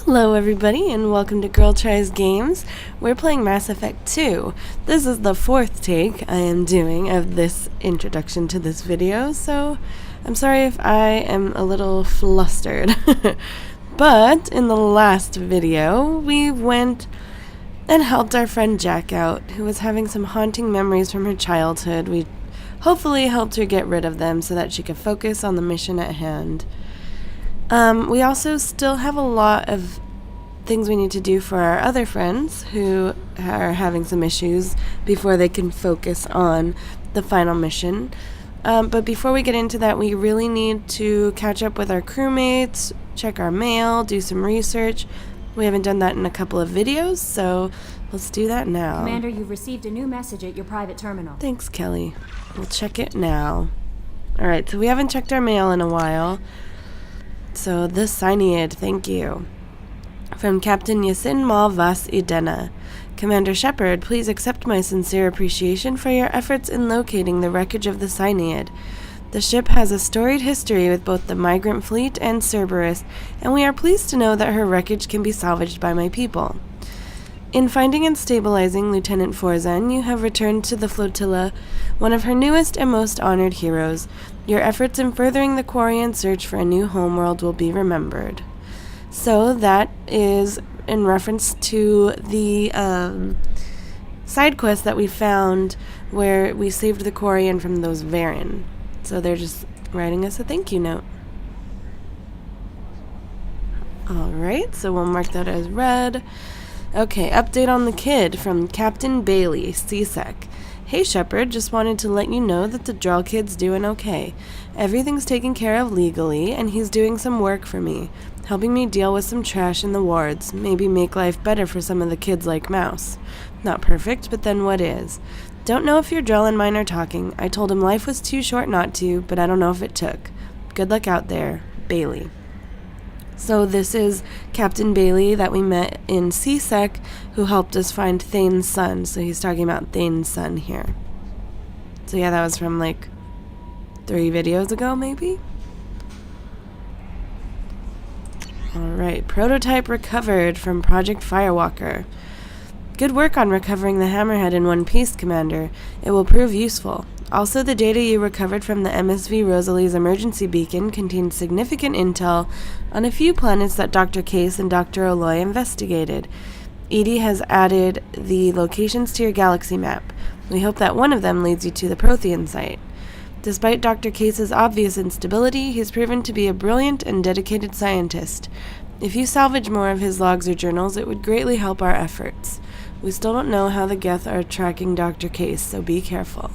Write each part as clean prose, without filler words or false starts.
Hello everybody and welcome to Girltriesgames. We're playing Mass Effect 2. This is the fourth take I am doing of this introduction to this video, so I'm sorry if I am a little flustered. But in the last video, we went and helped our friend Jack out, who was having some haunting memories from her childhood. We hopefully helped her get rid of them so that she could focus on the mission at hand. We also still have a lot of things we need to do for our other friends who are having some issues before they can focus on the final mission. But before we get into that, we really need to catch up with our crewmates, check our mail, do some research. We haven't done that in a couple of videos, so let's do that now. Commander, you've received a new message at your private terminal. Thanks, Kelly. We'll check it now. Alright, so we haven't checked our mail in a while. So, the Cyniad, thank you. From Captain Yasin Mal Vas Idena. Commander Shepard, please accept my sincere appreciation for your efforts in locating the wreckage of the Cyniad. The ship has a storied history with both the migrant fleet and Cerberus, and we are pleased to know that her wreckage can be salvaged by my people. In finding and stabilizing Lieutenant Forzan, you have returned to the flotilla, one of her newest and most honored heroes. Your efforts in furthering the Quarian search for a new homeworld will be remembered. So that is in reference to the side quest that we found where we saved the Quarian from those Varen. So they're just writing us a thank you note. Alright, so we'll mark that as read. Okay, update on the kid from Captain Bailey, CSEC. Hey Shepard, just wanted to let you know that the Droll kid's doing okay. Everything's taken care of legally, and he's doing some work for me, helping me deal with some trash in the wards, maybe make life better for some of the kids like Mouse. Not perfect, but then what is? Don't know if your Droll and mine are talking. I told him life was too short not to, but I don't know if it took. Good luck out there, Bailey. So this is Captain Bailey that we met in CSEC, who helped us find Thane's son. So he's talking about Thane's son here. So yeah, that was from like 3 videos ago, maybe? Alright, prototype recovered from Project Firewalker. Good work on recovering the Hammerhead in one piece, Commander. It will prove useful. Also, the data you recovered from the MSV Rosalie's emergency beacon contains significant intel on a few planets that Dr. Case and Dr. Aloy investigated. Edie has added the locations to your galaxy map. We hope that one of them leads you to the Prothean site. Despite Dr. Case's obvious instability, he's proven to be a brilliant and dedicated scientist. If you salvage more of his logs or journals, it would greatly help our efforts. We still don't know how the Geth are tracking Dr. Case, so be careful.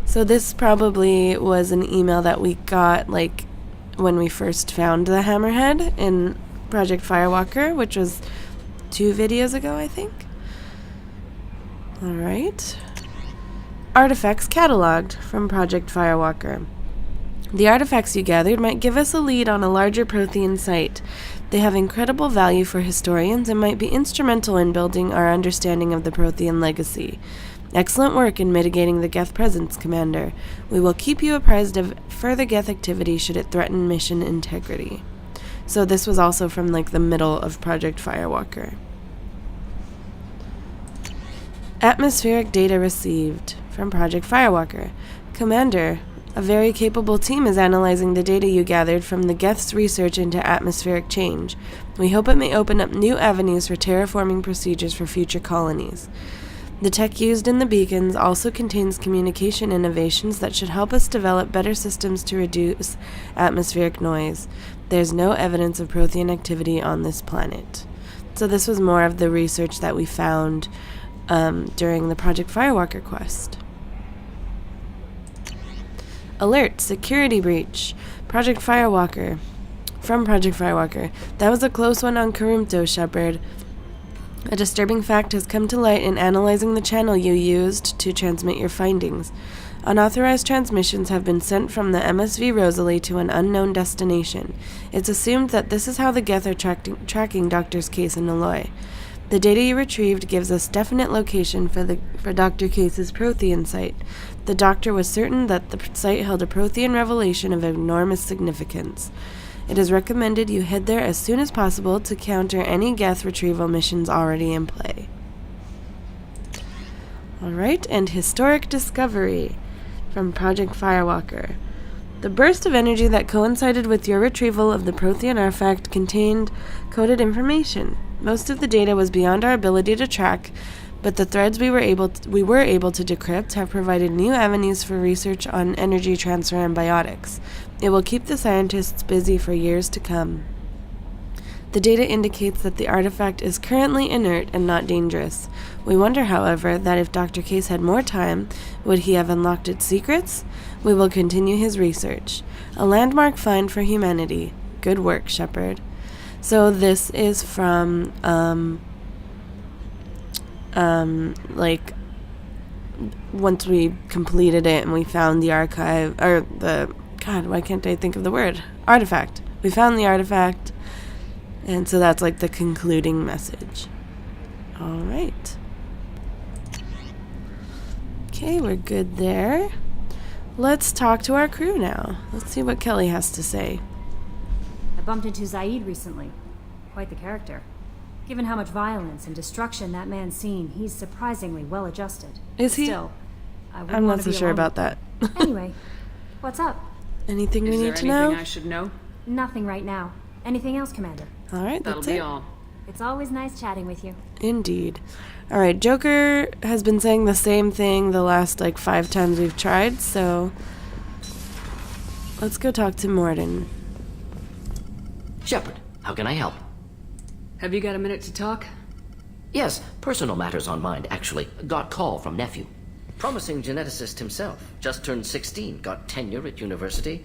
So this probably was an email that we got, like, when we first found the Hammerhead in Project Firewalker, which was 2 videos ago, I think. Alright. Artifacts cataloged from Project Firewalker. The artifacts you gathered might give us a lead on a larger Prothean site. They have incredible value for historians and might be instrumental in building our understanding of the Prothean legacy. Excellent work in mitigating the Geth presence, Commander. We will keep you apprised of further Geth activity should it threaten mission integrity. So this was also from like the middle of Project Firewalker. Atmospheric data received from Project Firewalker. Commander, a very capable team is analyzing the data you gathered from the Geth's research into atmospheric change. We hope it may open up new avenues for terraforming procedures for future colonies. The tech used in the beacons also contains communication innovations that should help us develop better systems to reduce atmospheric noise. There's no evidence of Prothean activity on this planet. So this was more of the research that we found during the Project Firewalker quest. Alert! Security breach. Project Firewalker. From Project Firewalker. That was a close one on Karumto, Shepard. A disturbing fact has come to light in analyzing the channel you used to transmit your findings. Unauthorized transmissions have been sent from the MSV Rosalie to an unknown destination. It's assumed that this is how the Geth are tracking Drs. Case and Aloy. The data you retrieved gives us definite location for Dr. Case's Prothean site. The Doctor was certain that the site held a Prothean revelation of enormous significance. It is recommended you head there as soon as possible to counter any Geth retrieval missions already in play. Alright, and historic discovery from Project Firewalker. The burst of energy that coincided with your retrieval of the Prothean artifact contained coded information. Most of the data was beyond our ability to track, but the threads we were able to decrypt have provided new avenues for research on energy transfer and biotics. It will keep the scientists busy for years to come. The data indicates that the artifact is currently inert and not dangerous. We wonder, however, that if Dr. Case had more time, would he have unlocked its secrets? We will continue his research. A landmark find for humanity. Good work, Shepard. So this is from, once we completed it and we found the archive, or the, God, why can't I think of the word? Artifact. We found the artifact, and so that's like the concluding message. All right. Okay, we're good there. Let's talk to our crew now. Let's see what Kelly has to say. I bumped into Zaid recently. Quite the character. Given how much violence and destruction that man's seen, he's surprisingly well adjusted. Is he? Still, I'm not so sure about that. Anyway, what's up? Anything we need to know? Is there anything I should know? Nothing right now. Anything else, Commander? All right, That'll that's be it. all. It's always nice chatting with you. Indeed. All right, Joker has been saying the same thing the last 5 times we've tried, so let's go talk to Morden. Shepard, how can I help? Have you got a minute to talk? Yes, personal matters on mind, actually. Got call from nephew. Promising geneticist himself. Just turned 16, got tenure at university.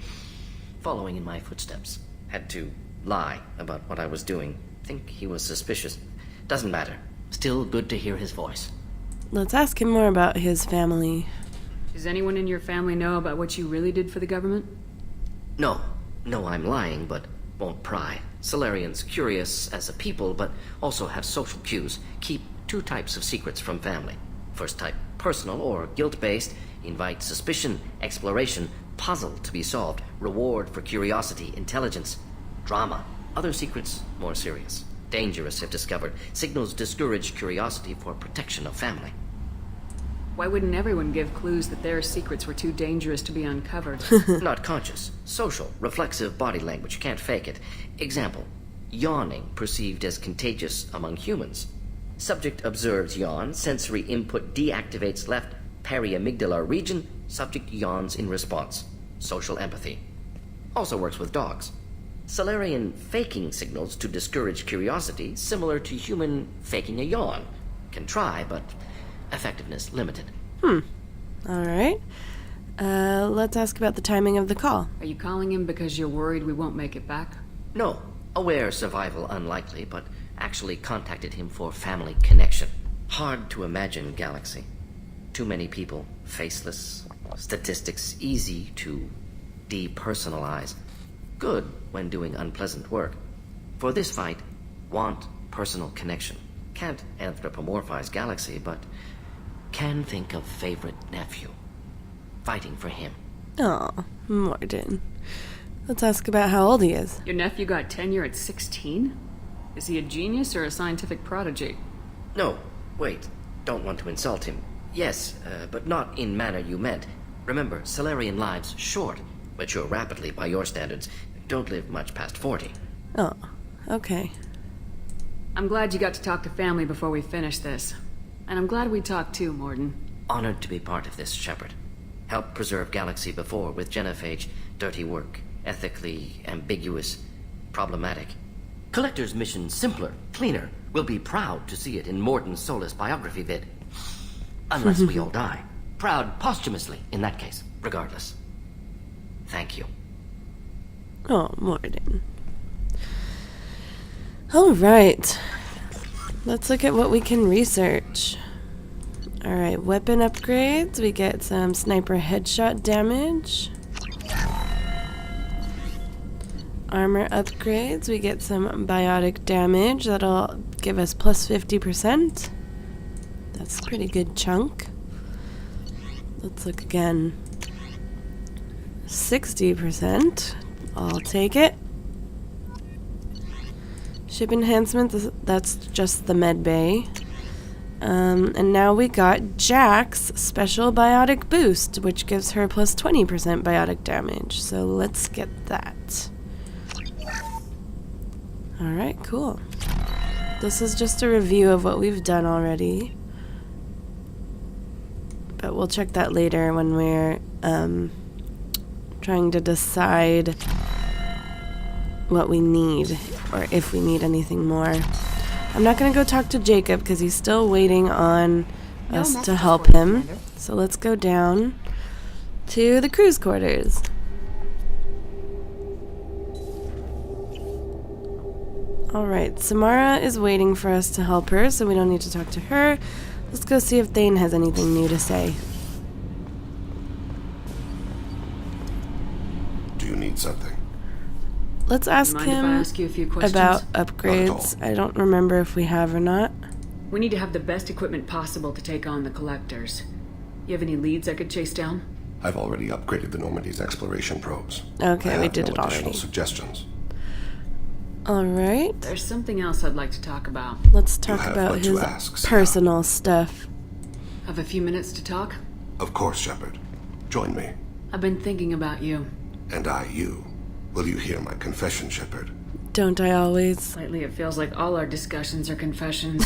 Following in my footsteps. Had to lie about what I was doing. Think he was suspicious. Doesn't matter. Still good to hear his voice. Let's ask him more about his family. Does anyone in your family know about what you really did for the government? No, I'm lying, but won't pry. Solarians curious as a people, but also have social cues. Keep 2 types of secrets from family. First type, personal or guilt-based. Invite suspicion, exploration, puzzle to be solved, reward for curiosity, intelligence, drama. Other secrets, more serious. Dangerous if discovered. Signals discourage curiosity for protection of family. Why wouldn't everyone give clues that their secrets were too dangerous to be uncovered? Not conscious. Social, reflexive body language. Can't fake it. Example. Yawning perceived as contagious among humans. Subject observes yawn. Sensory input deactivates left periamygdalar region. Subject yawns in response. Social empathy. Also works with dogs. Solarian faking signals to discourage curiosity, similar to human faking a yawn. Can try, but effectiveness limited. All right. Let's ask about the timing of the call. Are you calling him because you're worried we won't make it back? No. Aware survival unlikely, but actually contacted him for family connection. Hard to imagine galaxy. Too many people, faceless. Statistics easy to depersonalize. Good when doing unpleasant work. For this fight, want personal connection. Can't anthropomorphize galaxy, but can think of favorite nephew. Fighting for him. Oh, Morden. Let's ask about how old he is. Your nephew got tenure at 16? Is he a genius or a scientific prodigy? No, wait. Don't want to insult him. Yes, but not in manner you meant. Remember, Solarian lives short. Mature rapidly by your standards. Don't live much past 40. Oh, okay. I'm glad you got to talk to family before we finish this. And I'm glad we talked too, Morden. Honored to be part of this, Shepard. Helped preserve Galaxy before with genophage. Dirty work. Ethically ambiguous. Problematic. Collector's mission simpler, cleaner. We'll be proud to see it in Morden's Solus biography vid. Unless we all die. Proud posthumously, in that case. Regardless. Thank you. Oh, Morden. All right. Let's look at what we can research. All right, weapon upgrades. We get some sniper headshot damage. Armor upgrades. We get some biotic damage. That'll give us plus 50%. That's a pretty good chunk. Let's look again. 60%. I'll take it. Ship enhancement, that's just the med bay. And now we got Jack's special biotic boost, which gives her plus 20% biotic damage. So let's get that. Alright, cool. This is just a review of what we've done already. But we'll check that later when we're trying to decide what we need, or if we need anything more. I'm not going to go talk to Jacob because he's still waiting on us to help him. So let's go down to the crew's quarters. Alright, Samara is waiting for us to help her, so we don't need to talk to her. Let's go see if Thane has anything new to say. Do you need something? Let's ask Mind if I him ask you a few questions? about upgrades. I don't remember if we have or not. We need to have the best equipment possible to take on the collectors. You have any leads I could chase down? I've already upgraded the Normandy's exploration probes. Okay, we did no it already. additional suggestions. Alright, There's something else I'd like to talk about. let's talk have about what to his ask, Sarah. personal stuff. Have a few minutes to talk? Of course, Shepard. Join me. I've been thinking about you. And I, you. Will you hear my confession, Shepard? Don't I always? Lately it feels like all our discussions are confessions.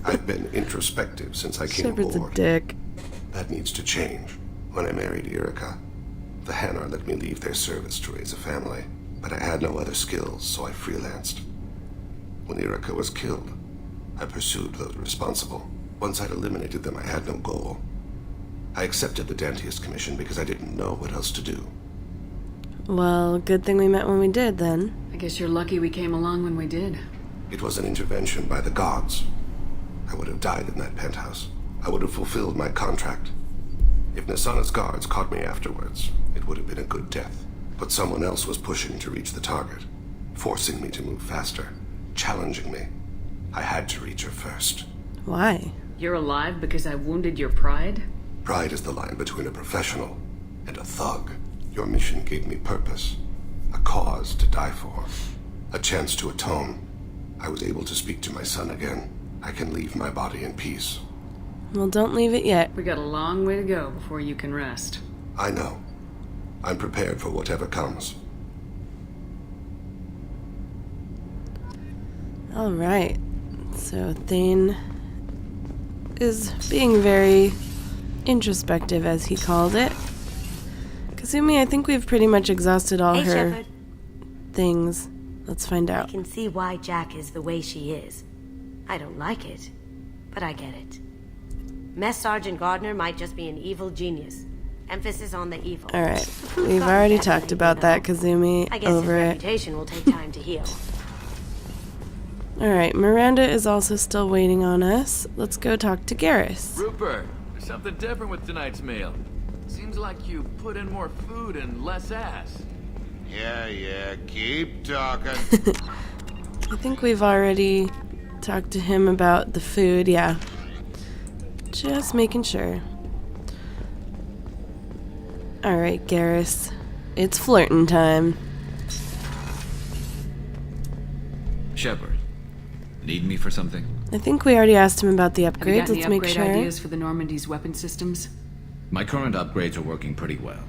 I've been introspective since I came Shepard's a aboard. dick. That needs to change. When I married Erica, the Hanar let me leave their service to raise a family, but I had no other skills, so I freelanced. When Erica was killed, I pursued those responsible. Once I'd eliminated them, I had no goal. I accepted the Dantiest Commission because I didn't know what else to do. Well, good thing we met when we did, then. I guess you're lucky we came along when we did. It was an intervention by the gods. I would have died in that penthouse. I would have fulfilled my contract. If Nasana's guards caught me afterwards, it would have been a good death. But someone else was pushing to reach the target, forcing me to move faster, challenging me. I had to reach her first. Why? You're alive because I wounded your pride? Pride is the line between a professional and a thug. Your mission gave me purpose, a cause to die for, a chance to atone. I was able to speak to my son again. I can leave my body in peace. Well, don't leave it yet. We got a long way to go before you can rest. I know. I'm prepared for whatever comes. Alright. So, Thane is being very introspective, as he called it. Kazumi, I think we've pretty much exhausted all Hey, her Shepard. things. Let's find I out. can see why Jack is the way she is. I don't like it, but I get it. Mess Sergeant Gardner might just be an evil genius. Emphasis on the evil. Alright. Who's We've got already that talked thing, about you that, know? Kazumi. I guess Over his it. reputation will take time to heal. Alright, Miranda is also still waiting on us. Let's go talk to Garrus. Rupert, there's something different with tonight's meal. Seems like you put in more food and less ass. Yeah, keep talking. I think we've already talked to him about the food, yeah. Just making sure. Alright, Garrus. It's flirting time. Shepard, need me for something? I think we already asked him about the Have you upgrades. got any Let's make upgrade sure. ideas for the Normandy's weapon systems? My current upgrades are working pretty well.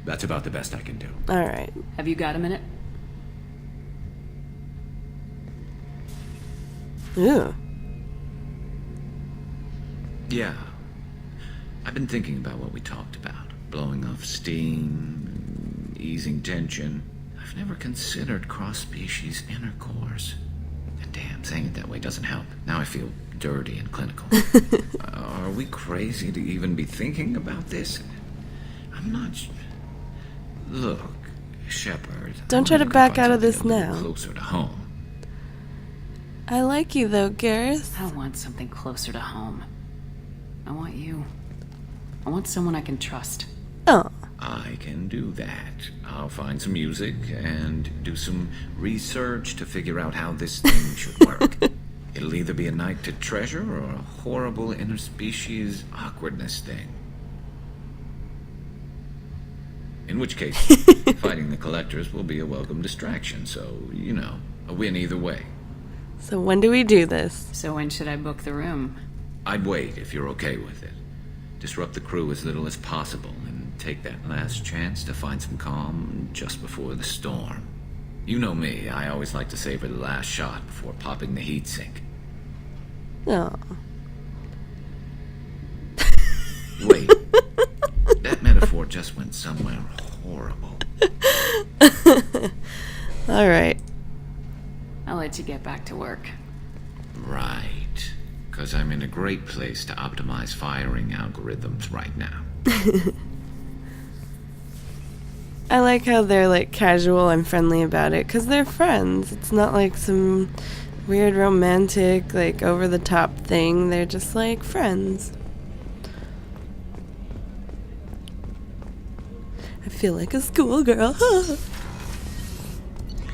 That's about the best I can do. Alright. Have you got a minute? Ooh. Yeah. I've been thinking about what we talked about. Blowing off steam, easing tension. I've never considered cross-species intercourse. And damn, saying it that way doesn't help. Now I feel dirty and clinical. Are we crazy to even be thinking about this? I'm not... Look, Shepard... Don't I'm try to gonna back find out of something this a little now. Closer to home. I like you though, Garrus. I want something closer to home. I want you. I want someone I can trust. Oh. I can do that. I'll find some music and do some research to figure out how this thing should work. It'll either be a night to treasure or a horrible interspecies awkwardness thing. In which case, fighting the collectors will be a welcome distraction, so, you know, a win either way. So when do we do this? So when should I book the room? I'd wait if you're okay with it. Disrupt the crew as little as possible and take that last chance to find some calm just before the storm. You know me, I always like to savor the last shot before popping the heatsink. Oh. Wait. That metaphor just went somewhere horrible. Alright. I'll let you get back to work. Right. Because I'm in a great place to optimize firing algorithms right now. I like how they're like casual and friendly about it, because they're friends. It's not like some weird romantic, like over the top thing. They're just like friends. I feel like a schoolgirl. Who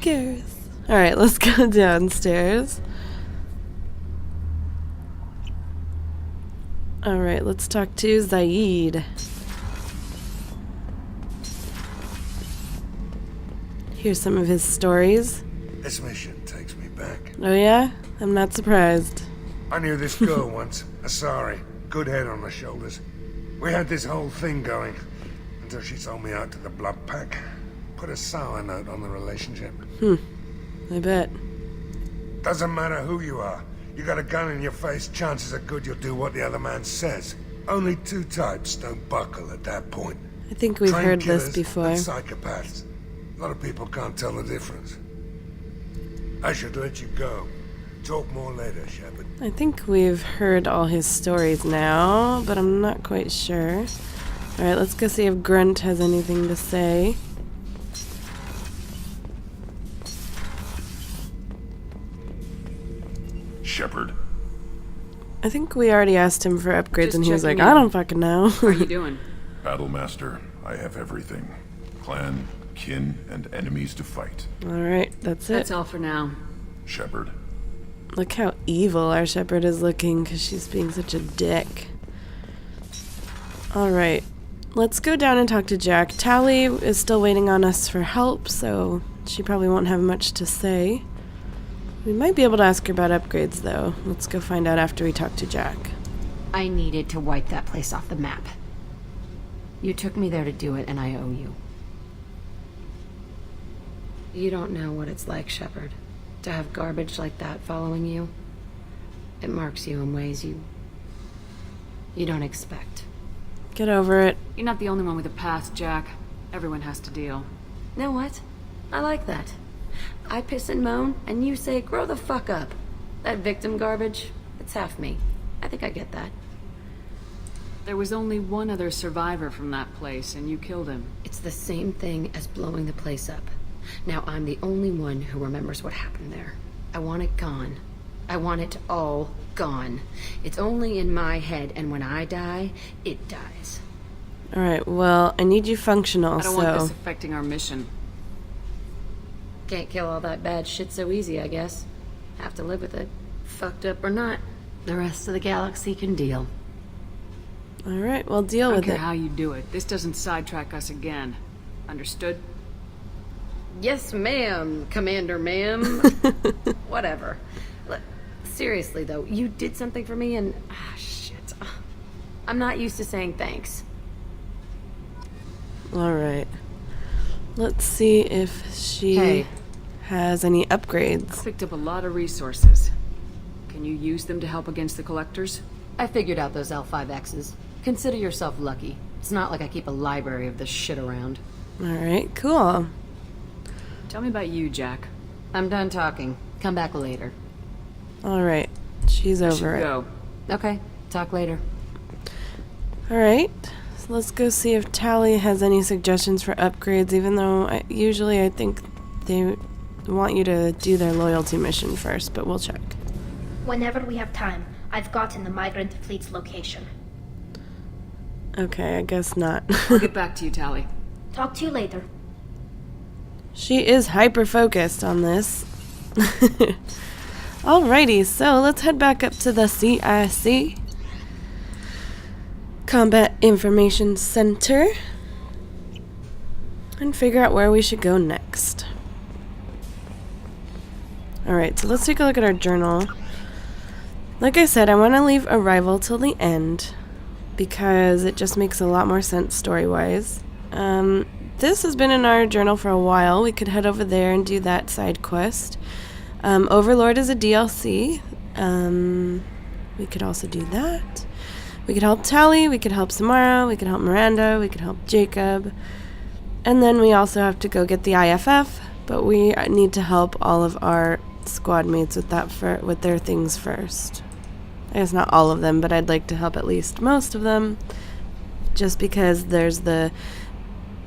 cares? Alright, let's go downstairs. Alright, let's talk to Zaid. Here's some of his stories. This mission takes me back. Oh yeah? I'm not surprised. I knew this girl once. Asari. Good head on her shoulders. We had this whole thing going until she sold me out to the blood pack. Put a sour note on the relationship. I bet. Doesn't matter who you are. You got a gun in your face, chances are good you'll do what the other man says. Only two types don't buckle at that point. I think we've Trained heard this killers before. and psychopaths. A lot of people can't tell the difference. I should let you go. Talk more later, Shepard. I think we've heard all his stories now, but I'm not quite sure. Alright, let's go see if Grunt has anything to say. Shepard. I think we already asked him for upgrades Just and he was like, checking I in. don't fucking know. How are you doing? Battlemaster, I have everything. Clan, kin, and enemies to fight. Alright, that's it. That's all for now. Shepard. Look how evil our shepherd is looking because she's being such a dick. Alright, let's go down and talk to Jack. Tally is still waiting on us for help, so she probably won't have much to say. We might be able to ask her about upgrades, though. Let's go find out after we talk to Jack. I needed to wipe that place off the map. You took me there to do it, and I owe you. You don't know what it's like, Shepard, to have garbage like that following you. It marks you in ways you don't expect. Get over it. You're not the only one with a past, Jack. Everyone has to deal. Know what? I like that. I piss and moan, and you say, grow the fuck up. That victim garbage, it's half me. I think I get that. There was only one other survivor from that place, and you killed him. It's the same thing as blowing the place up. Now I'm the only one who remembers what happened there. I want it gone. I want it all gone. It's only in my head, and when I die, it dies. Alright, well, I need you functional, I don't want this affecting our mission. Can't kill all that bad shit so easy, I guess. Have to live with it. Fucked up or not, the rest of the galaxy can deal. Alright, well, deal I don't with care it. how you do it. This doesn't sidetrack us again. Understood? Yes, ma'am, Commander ma'am. Whatever. Look, seriously, though, you did something for me and... shit. I'm not used to saying thanks. Alright. Let's see if she has any upgrades. Picked up a lot of resources. Can you use them to help against the collectors? I figured out those L5Xs. Consider yourself lucky. It's not like I keep a library of this shit around. Alright, cool. Tell me about you, Jack. I'm done talking. Come back later. Alright, she's over it. Go. Okay, talk later. Alright, so let's go see if Tally has any suggestions for upgrades, even though usually I think they want you to do their loyalty mission first, but we'll check. Whenever we have time, I've gotten the migrant fleet's location. Okay, I guess not. I'll get back to you, Tally. Talk to you later. She is hyper-focused on this. Alrighty, so let's head back up to the CIC. Combat Information Center. And figure out where we should go next. Alright, so let's take a look at our journal. Like I said, I want to leave Arrival till the end because it just makes a lot more sense story-wise. This has been in our journal for a while. We could head over there and do that side quest. Overlord is a DLC. We could also do that. We could help Tally, we could help Samara, we could help Miranda, we could help Jacob. And then we also have to go get the IFF, but we need to help all of our squad mates with that with their things first. I guess not all of them, but I'd like to help at least most of them, just because there's the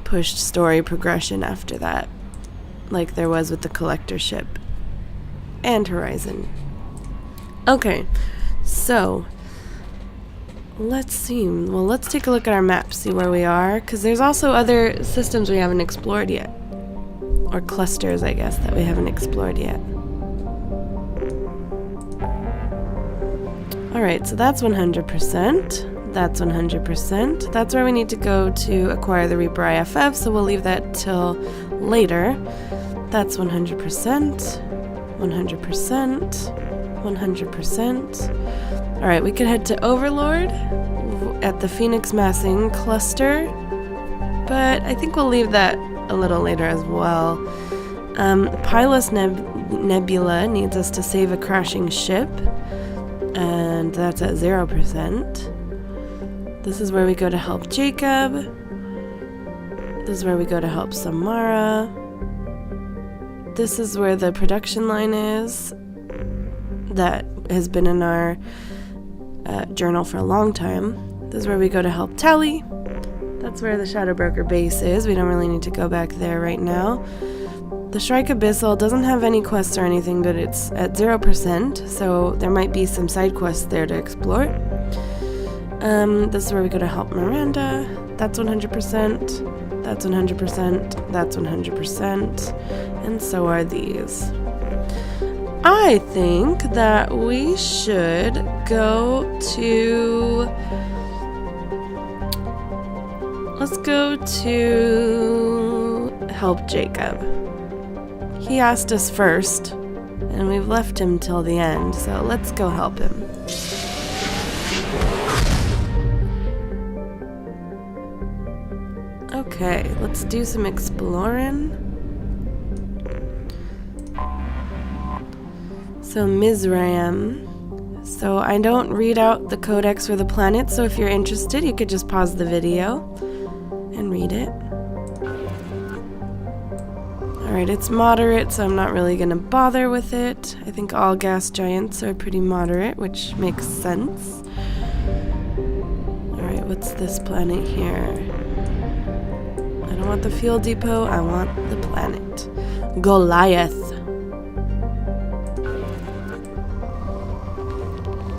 pushed story progression after that, like there was with the collector ship and Horizon. Okay, so let's see. Well, let's take a look at our map, see where we are, because there's also other systems we haven't explored yet, or clusters, I guess, that we haven't explored yet. Alright, so that's 100%. That's 100%. That's where we need to go to acquire the Reaper IFF, so we'll leave that till later. That's 100%. 100%. 100%. Alright, we could head to Overlord at the Phoenix Massing cluster, but I think we'll leave that a little later as well. Pylus Nebula needs us to save a crashing ship, and that's at 0%. This is where we go to help Jacob. This is where we go to help Samara. This is where the production line is that has been in our journal for a long time. This is where we go to help Tally. That's where the Shadow Broker base is. We don't really need to go back there right now. The Shrike Abyssal doesn't have any quests or anything, but it's at 0%, so there might be some side quests there to explore. This is where we go to help Miranda. That's 100%. That's 100%. That's 100%. And so are these. I think that we should go to... Let's go to help Jacob. He asked us first, and we've left him till the end, so let's go help him. Okay, let's do some exploring. So Mizraim. So I don't read out the codex for the planet, so if you're interested, you could just pause the video and read it. Alright, it's moderate, so I'm not really going to bother with it. I think all gas giants are pretty moderate, which makes sense. Alright, what's this planet here? I don't want the fuel depot, I want the planet. Goliath.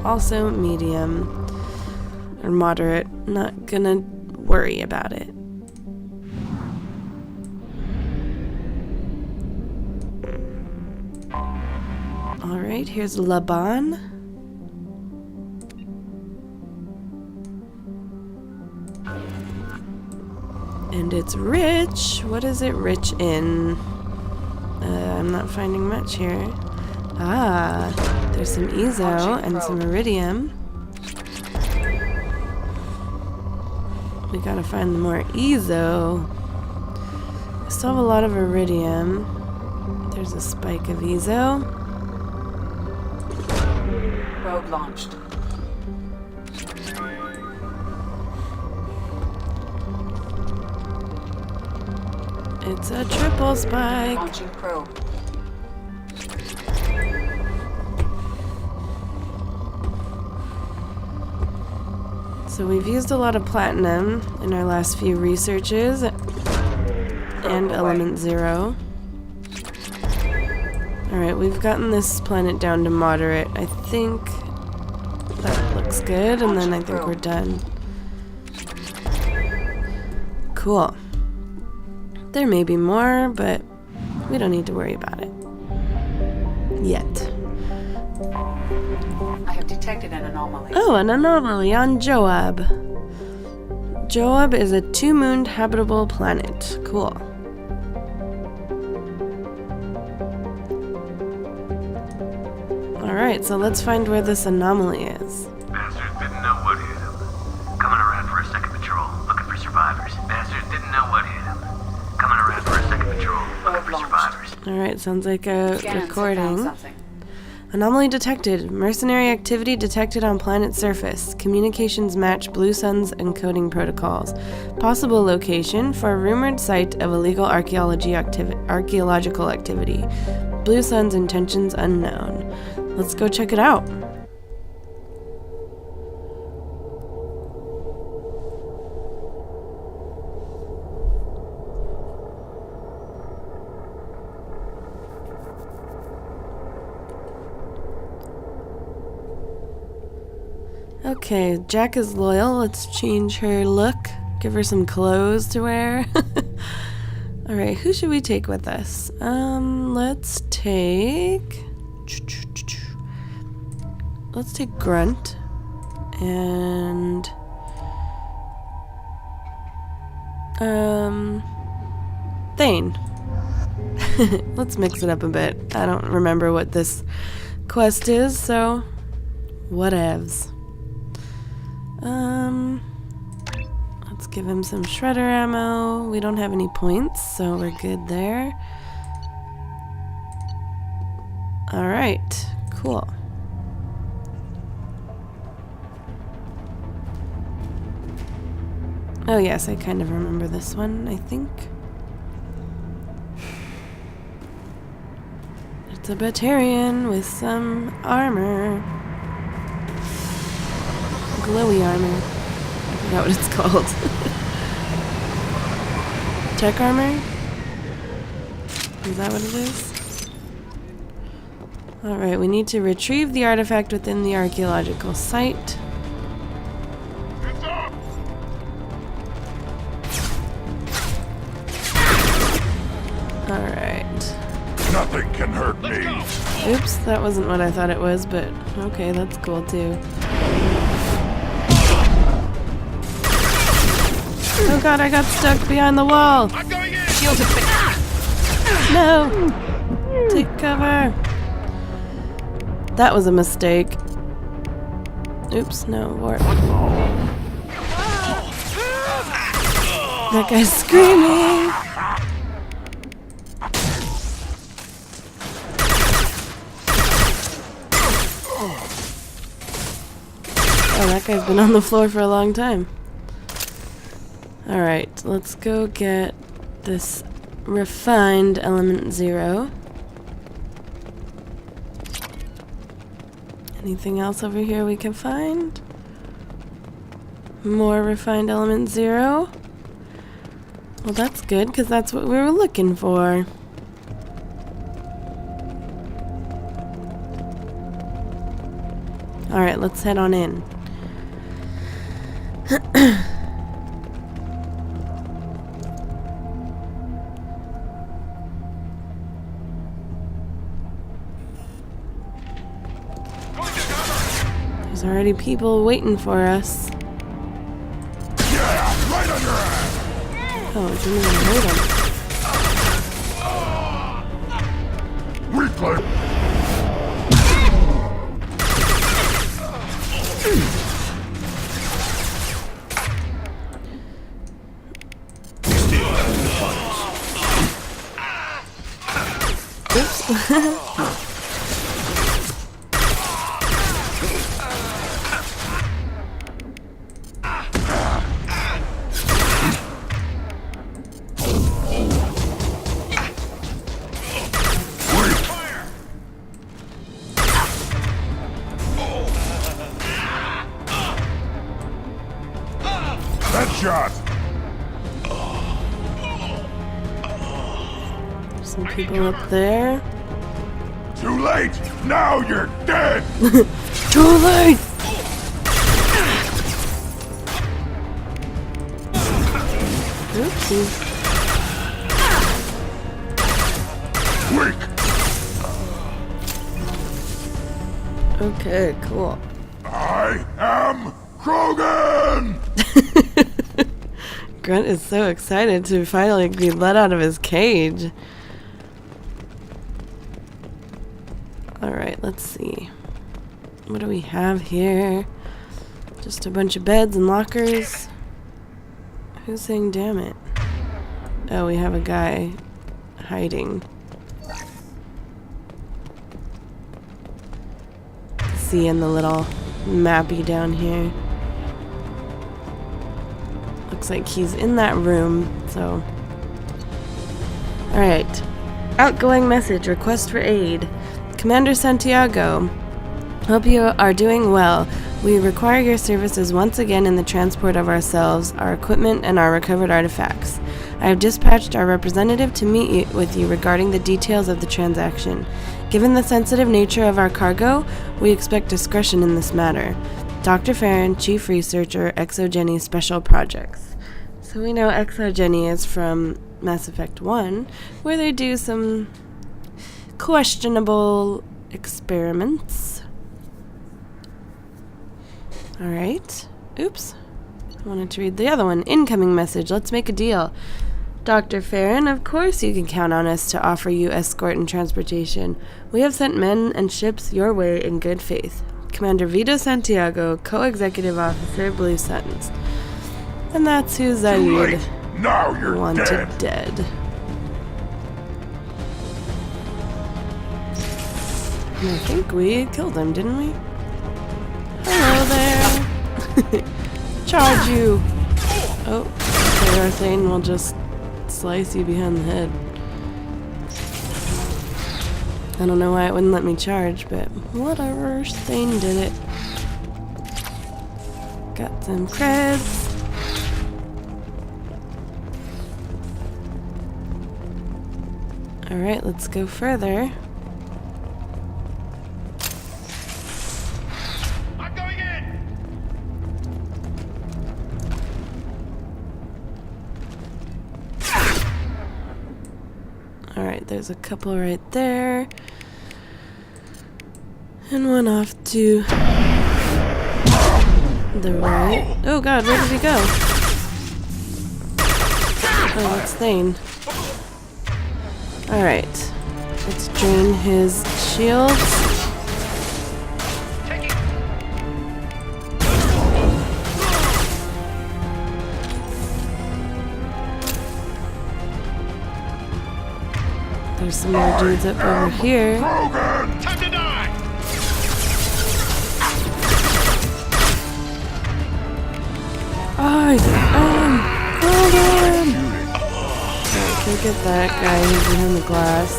Also medium. Or moderate. Not gonna worry about it. Alright, here's Laban. And it's rich. What is it rich in? I'm not finding much here. Ah, there's some Ezo and some Iridium. We gotta find more Ezo. I still have a lot of Iridium. There's a spike of Ezo. Probe launched. It's a triple spike. Launching probe. So we've used a lot of platinum in our last few researches and element 0. Alright, we've gotten this planet down to moderate. I think that looks good, and then I think we're done. Cool. There may be more, but we don't need to worry about it. Yet. I have detected an anomaly. Oh, an anomaly on Joab. Joab is a 2-mooned habitable planet. Cool. Alright, so let's find where this anomaly is. Bastards didn't know what hit him. Coming around for a second patrol, looking for survivors. Bastards didn't know what hit him. Coming around for a second patrol, looking for survivors. Alright, sounds like a Scans have recording. found something. Anomaly detected. Mercenary activity detected on planet surface. Communications match Blue Sun's encoding protocols. Possible location for a rumored site of illegal archaeological activity. Blue Sun's intentions unknown. Let's go check it out. Okay, Jack is loyal. Let's change her look. Give her some clothes to wear. Alright, who should we take with us? Let's take Grunt. And Thane. Let's mix it up a bit. I don't remember what this quest is, so whatevs. Let's give him some shredder ammo. We don't have any points, so we're good there. Alright, cool. Oh yes, I kind of remember this one, I think. It's a Batarian with some armor. Glowy armor. I forgot what it's called. Tech armor? Is that what it is? Alright, we need to retrieve the artifact within the archaeological site. Alright. Nothing can hurt me. Oops, that wasn't what I thought it was, but okay, that's cool too. Oh god, I got stuck behind the wall! Shield has been... No! Take cover! That was a mistake. Oops, no, warp. That guy's screaming! Oh, that guy's been on the floor for a long time. Alright, let's go get this refined element 0. Anything else over here we can find? More refined element 0. Well, that's good, because that's what we were looking for. Alright, let's head on in. There's already people waiting for us. Yeah, right on your ass. Oh, it didn't even hurt him. Weak link. Headshot. Some people up there. Too late. Now you're dead. Too late. Oopsie. Weak. Okay, cool. I am Krogan. Grunt is so excited to finally be let out of his cage. Alright, let's see. What do we have here? Just a bunch of beds and lockers. Who's saying damn it? Oh, we have a guy hiding. See in the little mappy down here. Looks like he's in that room, so. Alright. Outgoing message, request for aid. Commander Santiago, hope you are doing well. We require your services once again in the transport of ourselves, our equipment, and our recovered artifacts. I have dispatched our representative to meet with you regarding the details of the transaction. Given the sensitive nature of our cargo, we expect discretion in this matter. Dr. Farron, Chief Researcher, Exogeny Special Projects. So we know Exogeny is from Mass Effect 1, where they do some questionable experiments. Alright. Oops. I wanted to read the other one. Incoming message. Let's make a deal. Dr. Farron, of course you can count on us to offer you escort and transportation. We have sent men and ships your way in good faith. Commander Vito Santiago, Co-Executive Officer, Blue Suns. And that's who Zaid Now you're wanted dead. And I think we killed him, didn't we? Hello there. Charge you. Oh, okay, our thing will just slice you behind the head. I don't know why it wouldn't let me charge, but whatever. Stain did it. Got some creds. Alright, let's go further. I'm going in! Alright, there's a couple right there. And one off to the right. Oh god, where did he go? Oh, that's Thane. Alright. Let's drain his shields. There's some more dudes up over here. Time to die! Hold on! Alright, go get that guy who's behind the glass.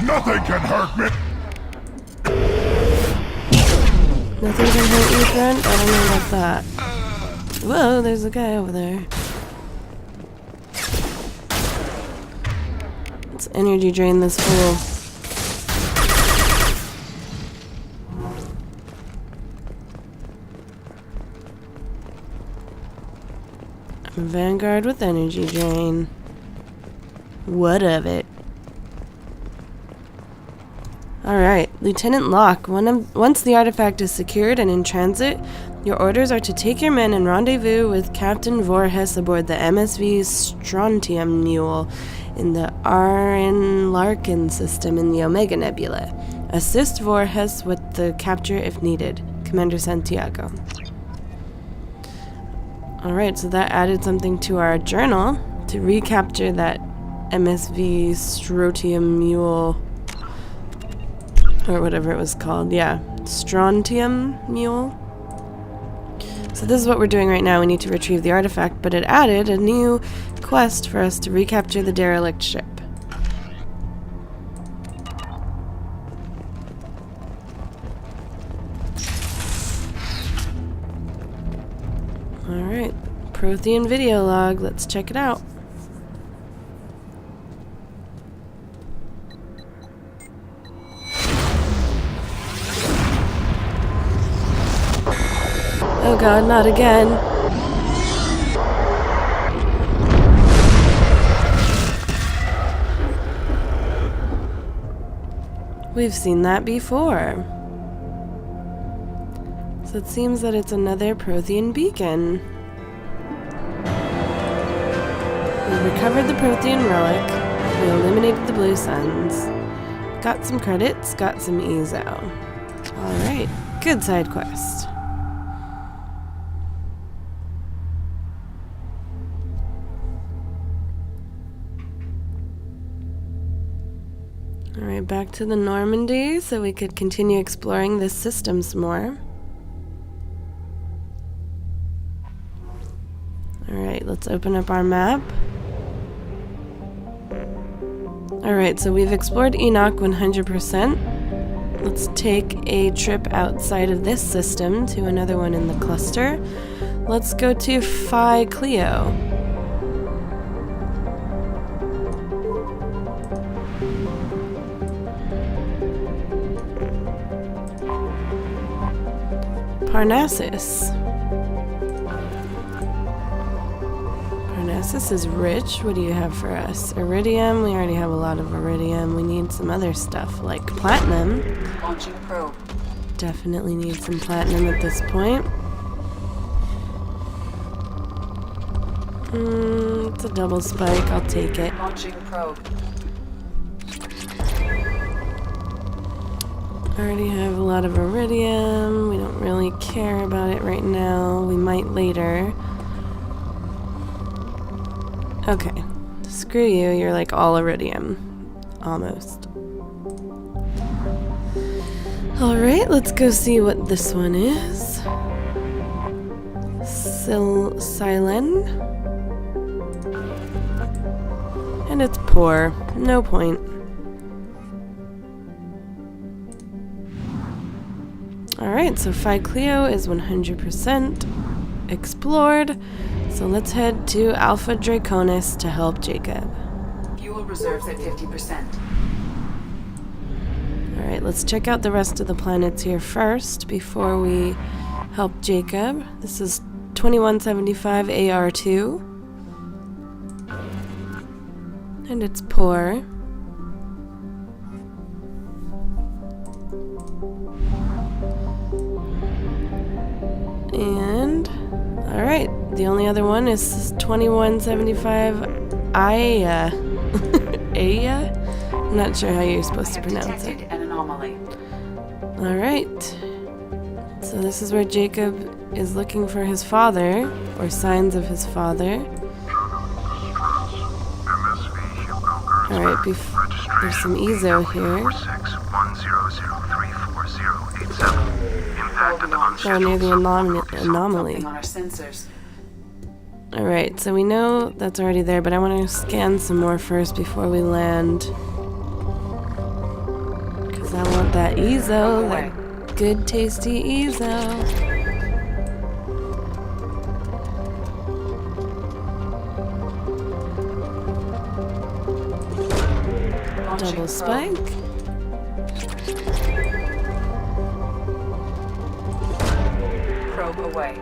Nothing can hurt me. Nothing can hurt you, friend? I don't know about that. Whoa, there's a guy over there. Let's energy drain this fool. Vanguard with energy drain. What of it? Alright, Lieutenant Locke, once the artifact is secured and in transit, your orders are to take your men and rendezvous with Captain Voorhis aboard the MSV Strontium Mule in the Arn Larkin system in the Omega Nebula. Assist Voorhis with the capture if needed. Commander Santiago. Alright, so that added something to our journal to recapture that MSV Strontium Mule, or whatever it was called. Yeah, Strontium Mule. So this is what we're doing right now. We need to retrieve the artifact, but it added a new quest for us to recapture the derelict ship. Alright, Prothean video log. Let's check it out. Oh god, not again. We've seen that before. So it seems that it's another Prothean beacon. We've recovered the Prothean relic. We eliminated the blue suns. Got some credits, got some ezo. Alright, good side quest. Alright, back to the Normandy so we could continue exploring this system some more. Alright, let's open up our map. Alright, so we've explored Enoch 100%. Let's take a trip outside of this system to another one in the cluster. Let's go to Phi Cleo. Parnassus. Parnassus is rich. What do you have for us? Iridium. We already have a lot of iridium. We need some other stuff like platinum. Launching probe. Definitely need some platinum at this point. It's a double spike. I'll take it. Launching probe. Already have a lot of iridium. We don't really care about it right now. We might later. Okay. Screw you. You're like all iridium. Almost. Alright, let's go see what this one is. Silen. And it's poor. No point. Alright, so Phi Cleo is 100% explored. So let's head to Alpha Draconis to help Jacob. Fuel reserves at 50%. Alright, let's check out the rest of the planets here first before we help Jacob. This is 2175 AR2. And it's poor. And, alright, the only other one is 2175 Aya. Aya? I'm not sure how you're supposed to pronounce it. An anomaly. Alright. So this is where Jacob is looking for his father, or signs of his father. Alright, there's some ezo here. Oh, near the anomaly. Alright, so we know that's already there, but I want to scan some more first before we land. Because I want that ezo, that good tasty ezo. Double spike. Probe away.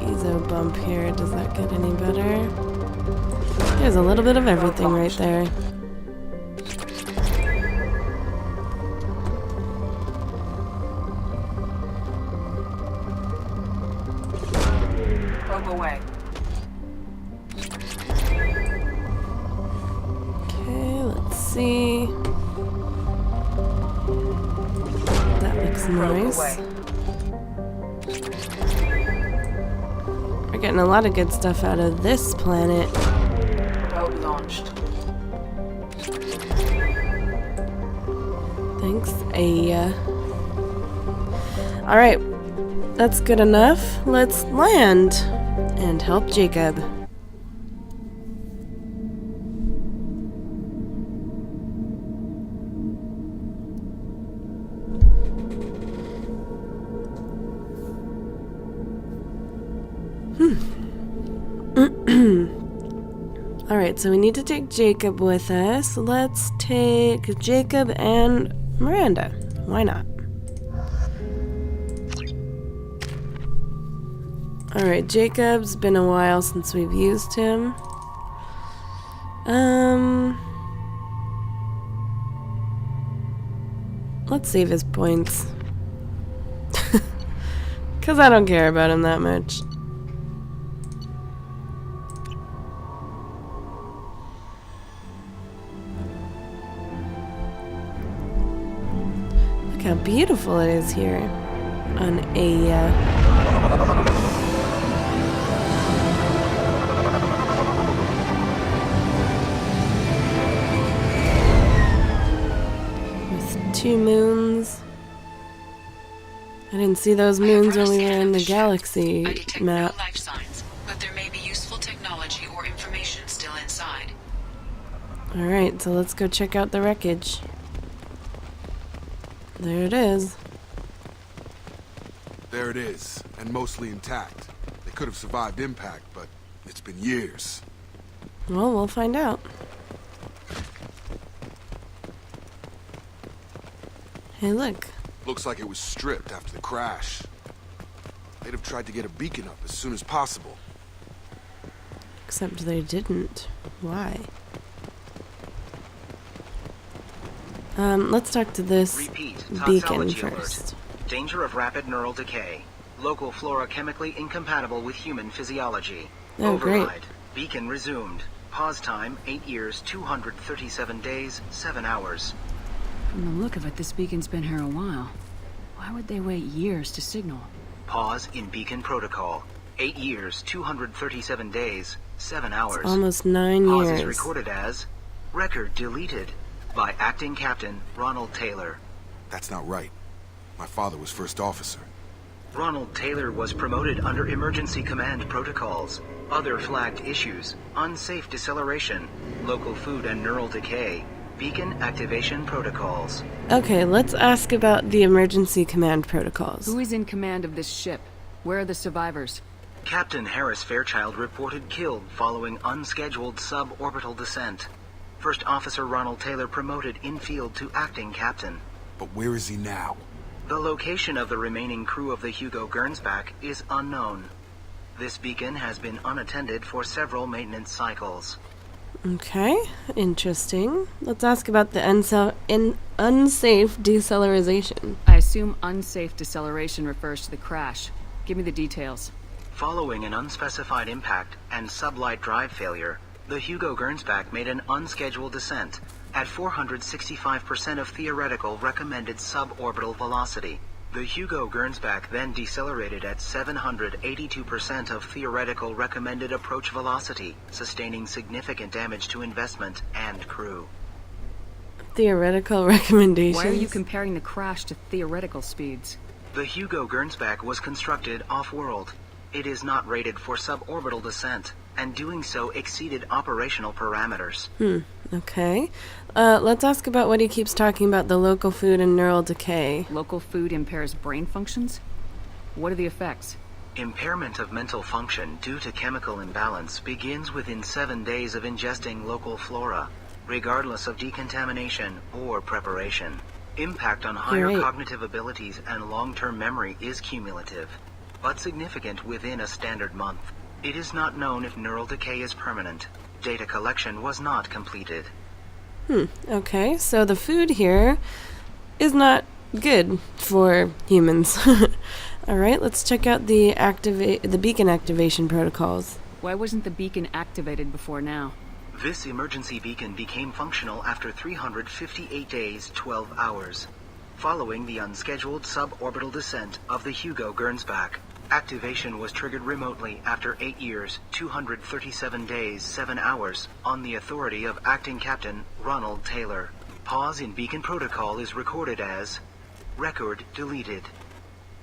Ezo bump here. Does that get any better? There's a little bit of everything right there. Probe away. Okay, let's see. That looks nice. We're getting a lot of good stuff out of this planet. Probe launched. Thanks, Aya. Alright, that's good enough. Let's land and help Jacob. Alright, so we need to take Jacob with us. Let's take Jacob and Miranda. Why not? Alright, Jacob's been a while since we've used him. Let's save his points. Because I don't care about him that much. Look how beautiful it is here on Aya. With 2 moons. I didn't see those moons when we were in the galaxy map. No life signs, but there may be useful technology or information still inside. Alright, so let's go check out the wreckage. There it is. There it is, and mostly intact. They could have survived impact, but it's been years. Well, we'll find out. Hey, look. Looks like it was stripped after the crash. They'd have tried to get a beacon up as soon as possible. Except they didn't. Why? Let's talk to this beacon first. Danger of rapid neural decay. Local flora chemically incompatible with human physiology. Oh, Override. great. Beacon resumed. Pause time 8 years, 237 days, 7 hours. From the look of it, this beacon's been here a while. Why would they wait years to signal? Pause in beacon protocol. 8 years, 237 days, 7 hours. It's almost 9 Pause years. is recorded as record deleted by Acting Captain Ronald Taylor. That's not right. My father was first officer. Ronald Taylor was promoted under emergency command protocols. Other flagged issues: unsafe deceleration, local food and neural decay, beacon activation protocols. Okay, let's ask about the emergency command protocols. Who is in command of this ship? Where are the survivors? Captain Harris Fairchild reported killed following unscheduled suborbital descent. First Officer Ronald Taylor promoted in-field to acting captain. But where is he now? The location of the remaining crew of the Hugo Gernsback is unknown. This beacon has been unattended for several maintenance cycles. Okay, interesting. Let's ask about the unsafe decelerization. I assume unsafe deceleration refers to the crash. Give me the details. Following an unspecified impact and sublight drive failure, the Hugo Gernsback made an unscheduled descent at 465% of theoretical recommended suborbital velocity. The Hugo Gernsback then decelerated at 782% of theoretical recommended approach velocity, sustaining significant damage to investment and crew. Theoretical recommendations? Why are you comparing the crash to theoretical speeds? The Hugo Gernsback was constructed off-world. It is not rated for suborbital descent, and doing so exceeded operational parameters. Okay. Let's ask about what he keeps talking about, the local food and neural decay. Local food impairs brain functions? What are the effects? Impairment of mental function due to chemical imbalance begins within 7 days of ingesting local flora, regardless of decontamination or preparation. Impact on higher Great. cognitive abilities and long-term memory is cumulative, but significant within a standard month. It is not known if neural decay is permanent. Data collection was not completed. Okay, so the food here is not good for humans. Alright, let's check out the beacon activation protocols. Why wasn't the beacon activated before now? This emergency beacon became functional after 358 days, 12 hours, following the unscheduled suborbital descent of the Hugo Gernsback. Activation was triggered remotely after 8 years, 237 days, 7 hours, on the authority of Acting Captain Ronald Taylor. Pause in beacon protocol is recorded as record deleted.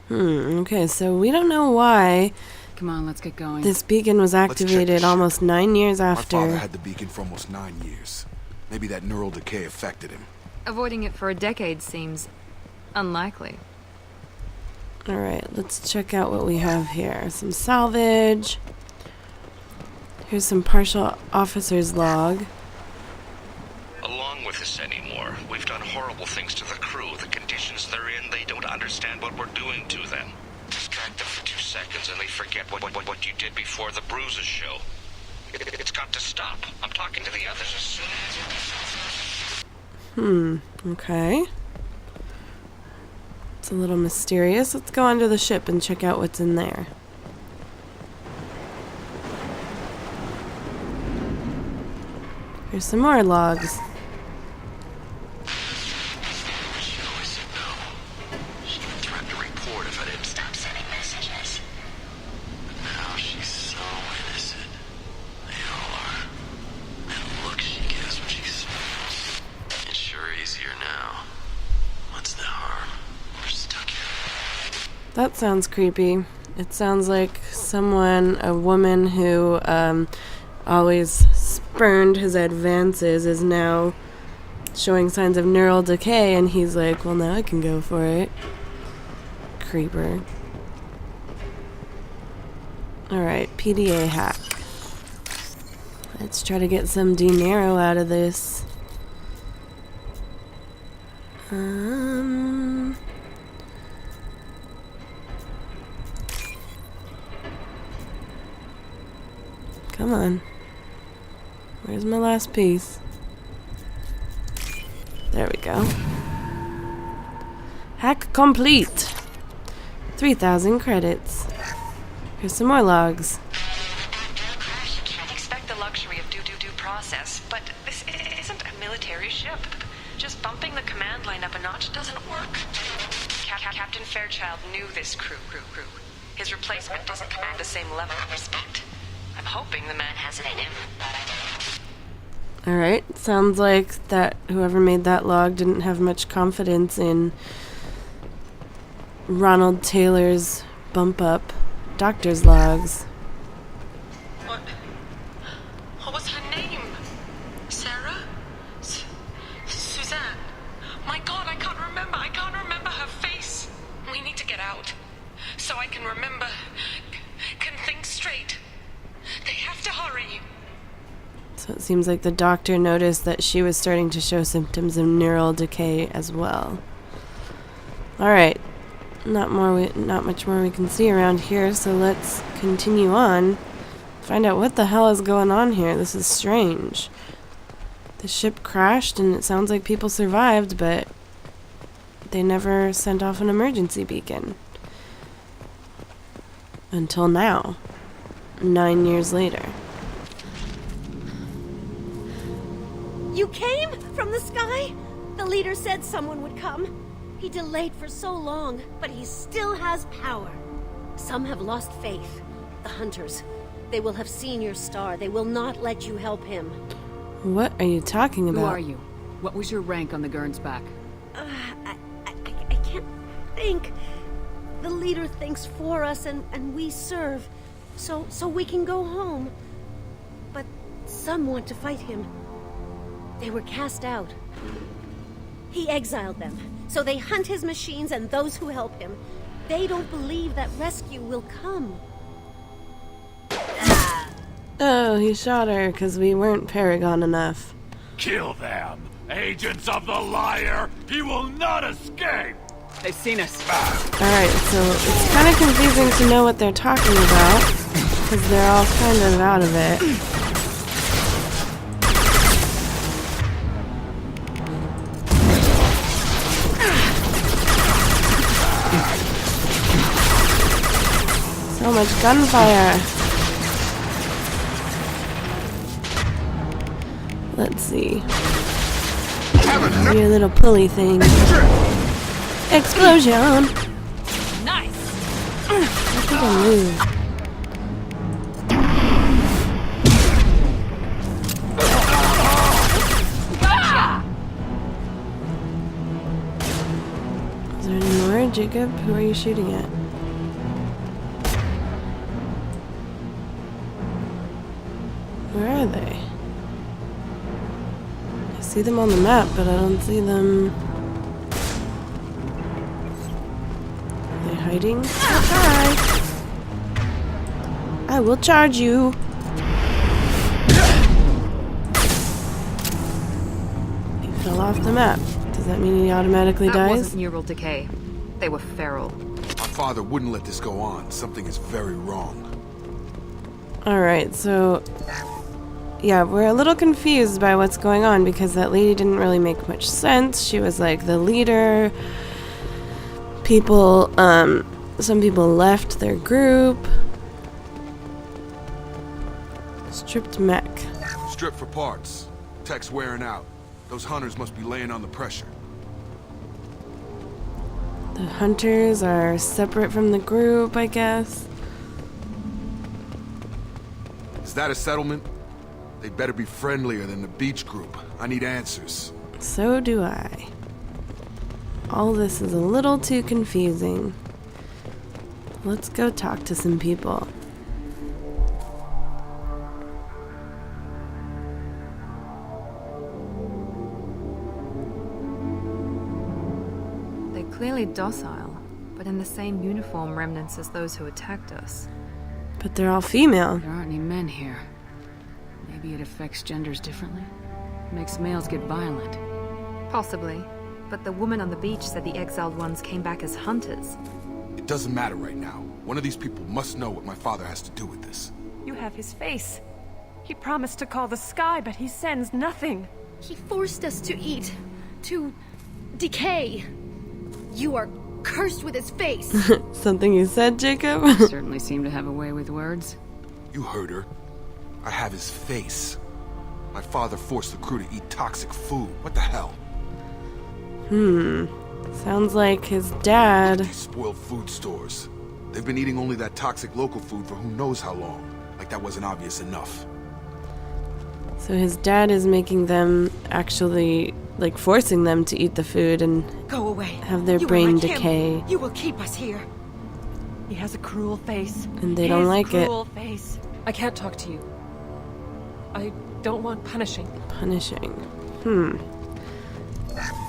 Okay, so we don't know why Come on, let's get going. this beacon was activated almost 9 years My after. father had the beacon for almost 9 years. Maybe that neural decay affected him. Avoiding it for a decade seems unlikely. Alright, let's check out what we have here. Some salvage. Here's some partial officer's log. Along with this anymore. We've done horrible things to the crew. The conditions they're in, they don't understand what we're doing to them. Distract them for 2 seconds and they forget what you did before the bruises show. It's got to stop. I'm talking to the others as soon as... Okay. It's a little mysterious. Let's go onto the ship and check out what's in there. Here's some more logs. She even threatened to report if I didn't stop sending messages. But now she's so innocent. They all are. That look she gives when she smiles. It's sure easier now. What's the harm? We're stuck here. That sounds creepy. It sounds like a woman who always spurned his advances is now showing signs of neural decay, and he's like, well, now I can go for it. Creeper. Alright, PDA hack. Let's try to get some dinero out of this. Come on. Where's my last piece? There we go. Hack complete. 3,000 credits. Here's some more logs. Can't expect the luxury of due process, but this isn't a military ship. Just bumping the command line up a notch doesn't work. Captain Fairchild knew this crew. His replacement doesn't command the same level of respect. I'm hoping the man has it in him. Alright, sounds like that whoever made that log didn't have much confidence in Ronald Taylor's bump up doctor's logs. What was her name? Sarah? Suzanne? My God, I can't remember. I can't remember her face. We need to get out so I can remember, can think straight. They have to hurry. So it seems like the doctor noticed that she was starting to show symptoms of neural decay as well. Alright, not much more we can see around here, so let's continue on. Find out what the hell is going on here. This is strange. The ship crashed and it sounds like people survived, but they never sent off an emergency beacon. Until now. 9 years later. You came from the sky? The leader said someone would come. He delayed for so long, but he still has power. Some have lost faith. The hunters. They will have seen your star. They will not let you help him. What are you talking about? Who are you? What was your rank on the Gernsback? I can't think. The leader thinks for us and we serve. So we can go home. But some want to fight him. They were cast out. He exiled them, so they hunt his machines and those who help him. They don't believe that rescue will come. Oh, he shot her because we weren't Paragon enough. Kill them! Agents of the liar! He will not escape! They've seen us. Alright, so it's kind of confusing to know what they're talking about, because they're all kind of out of it. So much gunfire. Let's see. Your little pulley thing. Explosion! Nice! I think I moved. Is there any more? Jacob, who are you shooting at? Where are they? I see them on the map, but I don't see them. Are they hiding? Hi! I will charge you! He fell off the map. Does that mean he automatically That dies? wasn't neural decay. They were feral. Our father wouldn't let this go on. Something is very wrong. Alright, so... yeah, we're a little confused by what's going on because that lady didn't really make much sense. She was like the leader, People, some people left their group. Stripped mech. Strip for parts. Tech's wearing out. Those hunters must be laying on the pressure. The hunters are separate from the group, I guess. Is that a settlement? They better be friendlier than the beach group. I need answers. So do I. All this is a little too confusing. Let's go talk to some people. They're clearly docile, but in the same uniform remnants as those who attacked us. But they're all female. There aren't any men here. Maybe it affects genders differently. Makes males get violent. Possibly. But the woman on the beach said the exiled ones came back as hunters. It doesn't matter right now. One of these people must know what my father has to do with this. You have his face. He promised to call the sky, but he sends nothing. He forced us to eat, to decay. You are cursed with his face. Something you said, Jacob? Certainly seem to have a way with words. You heard her. I have his face. My father forced the crew to eat toxic food. What the hell? Sounds like his dad. These spoiled food stores. They've been eating only that toxic local food for who knows how long. Like that wasn't obvious enough. So his dad is making them actually, like, forcing them to eat the food and go away. Have their brain decay. You will keep us here. He has a cruel face. And they don't like it. Cruel face. I can't talk to you. I don't want punishing. Punishing.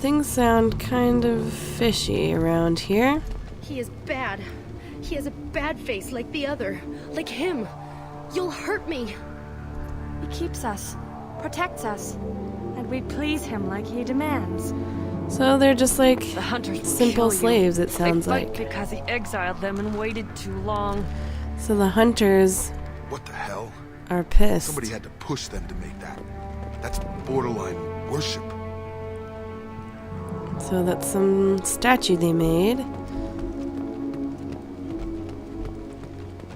Things sound kind of fishy around here. He is bad. He has a bad face like the other. Like him. You'll hurt me. He keeps us. Protects us. And we please him like he demands. So they're just like the hunters simple slaves, it sounds they fight like. Because he exiled them and waited too long. So the hunters... What the hell? Are pissed. Somebody had to push them to make that. That's borderline worship. So that's some statue they made.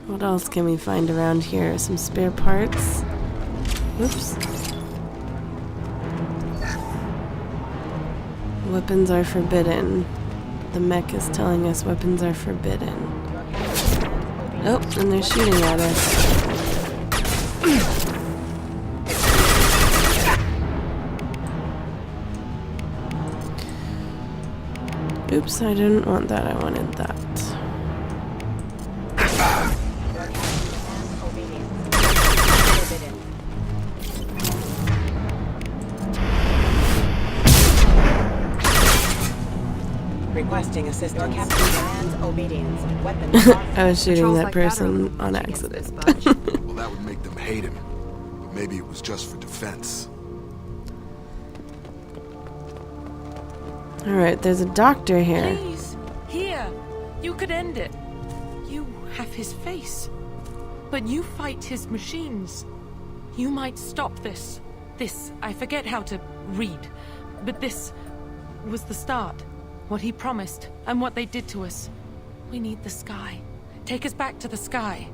What else can we find around here? Some spare parts. Whoops. Weapons are forbidden. The mech is telling us weapons are forbidden. Oh, and they're shooting at us. Oops, I didn't want that. I wanted that. Requesting assistance. Your captain demands obedience. Weapons. I was shooting that person on accident. Well, that would make them hate him. But maybe it was just for defense. Alright, there's a doctor here. Please, here. You could end it. You have his face. But you fight his machines. You might stop this. This, I forget how to read. But this was the start. What he promised, and what they did to us. We need the sky. Take us back to the sky.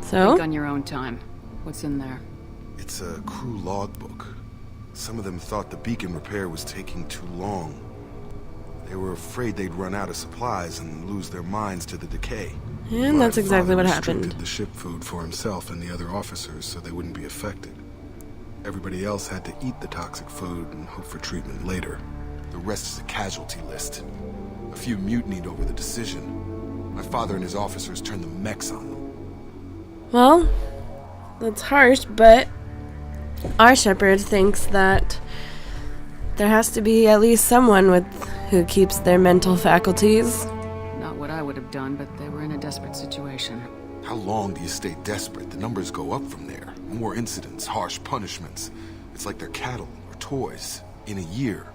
So? Think on your own time. What's in there? It's a crew logbook. Some of them thought the beacon repair was taking too long. They were afraid they'd run out of supplies and lose their minds to the decay. And that's exactly what happened. Restricted the ship food for himself and the other officers so they wouldn't be affected. Everybody else had to eat the toxic food and hope for treatment later. The rest is a casualty list. A few mutinied over the decision. My father and his officers turned the mechs on them. Well, that's harsh, but our shepherd thinks that there has to be at least someone who keeps their mental faculties. Not what I would have done, but they were in a desperate situation. How long do you stay desperate? The numbers go up from there. More incidents, harsh punishments. It's like they're cattle or toys. In a year,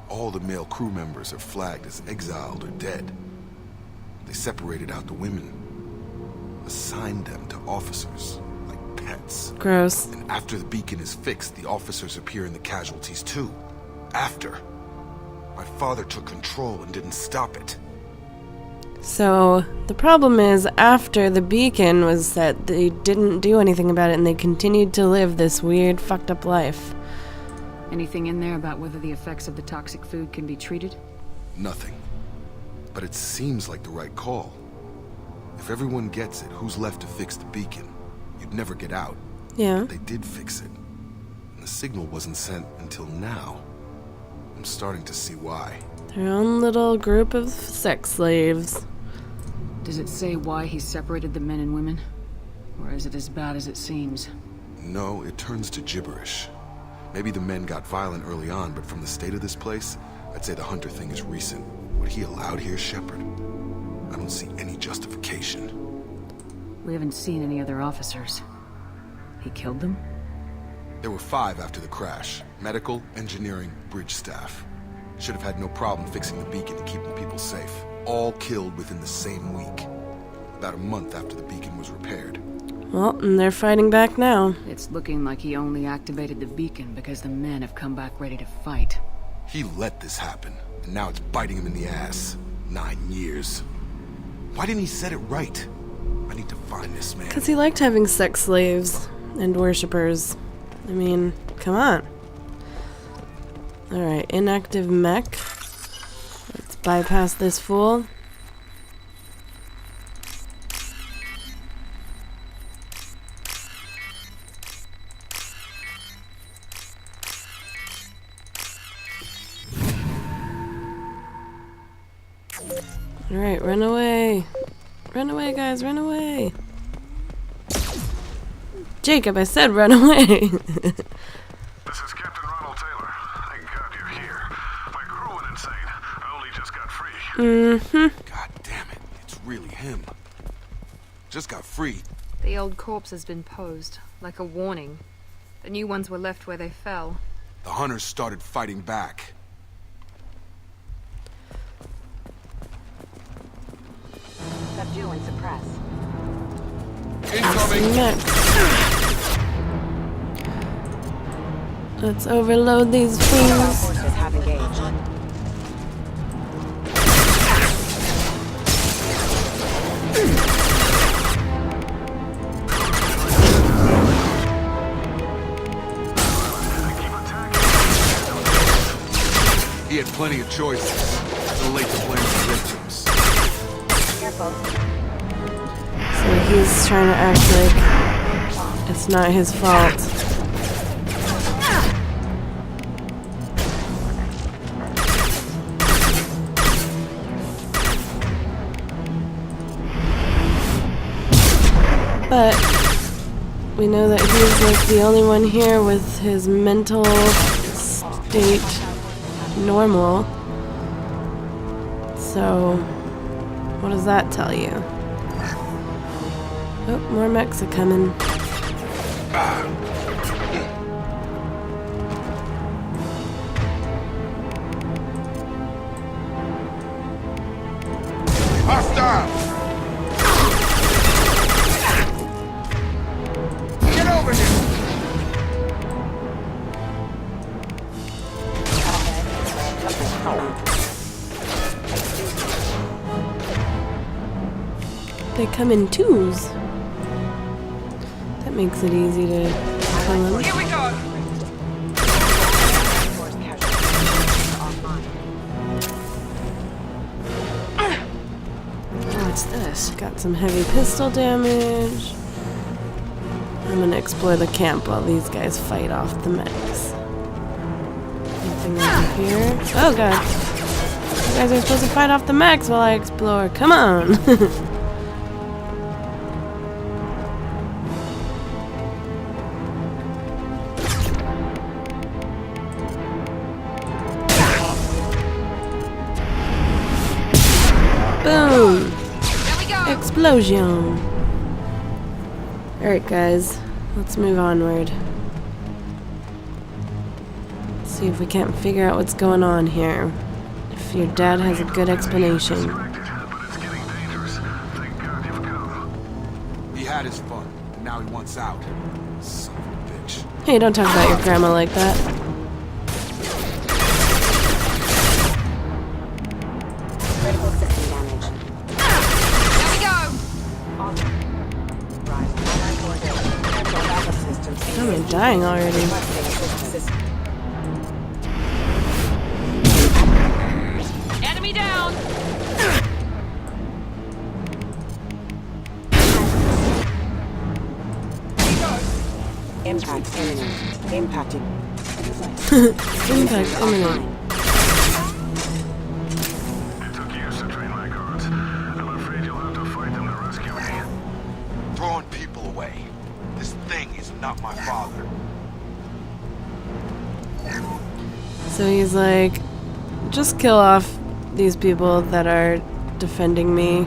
all the male crew members are flagged as exiled or dead. They separated out the women, assigned them to officers, like pets. Gross. And after the beacon is fixed, the officers appear in the casualties too. After. My father took control and didn't stop it. So, the problem is, after the beacon was set, they didn't do anything about it and they continued to live this weird, fucked up life. Anything in there about whether the effects of the toxic food can be treated? Nothing. But it seems like the right call. If everyone gets it, who's left to fix the beacon? You'd never get out. Yeah. But they did fix it. And the signal wasn't sent until now. I'm starting to see why. Their own little group of sex slaves. Does it say why he separated the men and women? Or is it as bad as it seems? No, it turns to gibberish. Maybe the men got violent early on, but from the state of this place, I'd say the Hunter thing is recent. What he allowed here, Shepard? I don't see any justification. We haven't seen any other officers. He killed them? There were 5 after the crash. Medical, engineering, bridge staff. Should have had no problem fixing the beacon and keeping people safe. All killed within the same week. About a month after the beacon was repaired. Well, and they're fighting back now. It's looking like he only activated the beacon because the men have come back ready to fight. He let this happen, and now it's biting him in the ass. 9 years. Why didn't he set it right? I need to find this man. Because he liked having sex slaves and worshippers. I mean, come on. Alright, inactive mech. Let's bypass this fool. Alright, run away. Run away, guys, run away. Jacob, I said run away. This is Captain Ronald Taylor. Thank God you're here. My crew went insane. I only just got free. God damn it. It's really him. Just got free. The old corpse has been posed, like a warning. The new ones were left where they fell. The Hunters started fighting back. Subdue and suppress. Incoming! Let's overload these fools. Forces have engaged. He had plenty of choices. Too late to blame the victims. Careful. So he's trying to act like it's not his fault. But we know that he's like the only one here with his mental state normal. So what does that tell you? Oh, more mechs are coming. Hostile! Get over here! They come in twos. That makes it easy to kill them. Here we go! What's this? Got some heavy pistol damage. I'm gonna explore the camp while these guys fight off the mechs. Anything over here? Oh god. You guys are supposed to fight off the mechs while I explore. Come on! Boom! Explosion! Alright guys, let's move onward. See if we can't figure out what's going on here. If your dad has a good explanation. He had his fun, and now he wants out. Son of a bitch. Hey, don't talk about your grandma like that. Am I dying already? Enemy down! Impact imminent. Impacting. Impact imminent. It took years to train my guards. I'm afraid you'll have to fight them to rescue me. Throwing people away. This thing is not my father. So he's like, just kill off these people that are defending me.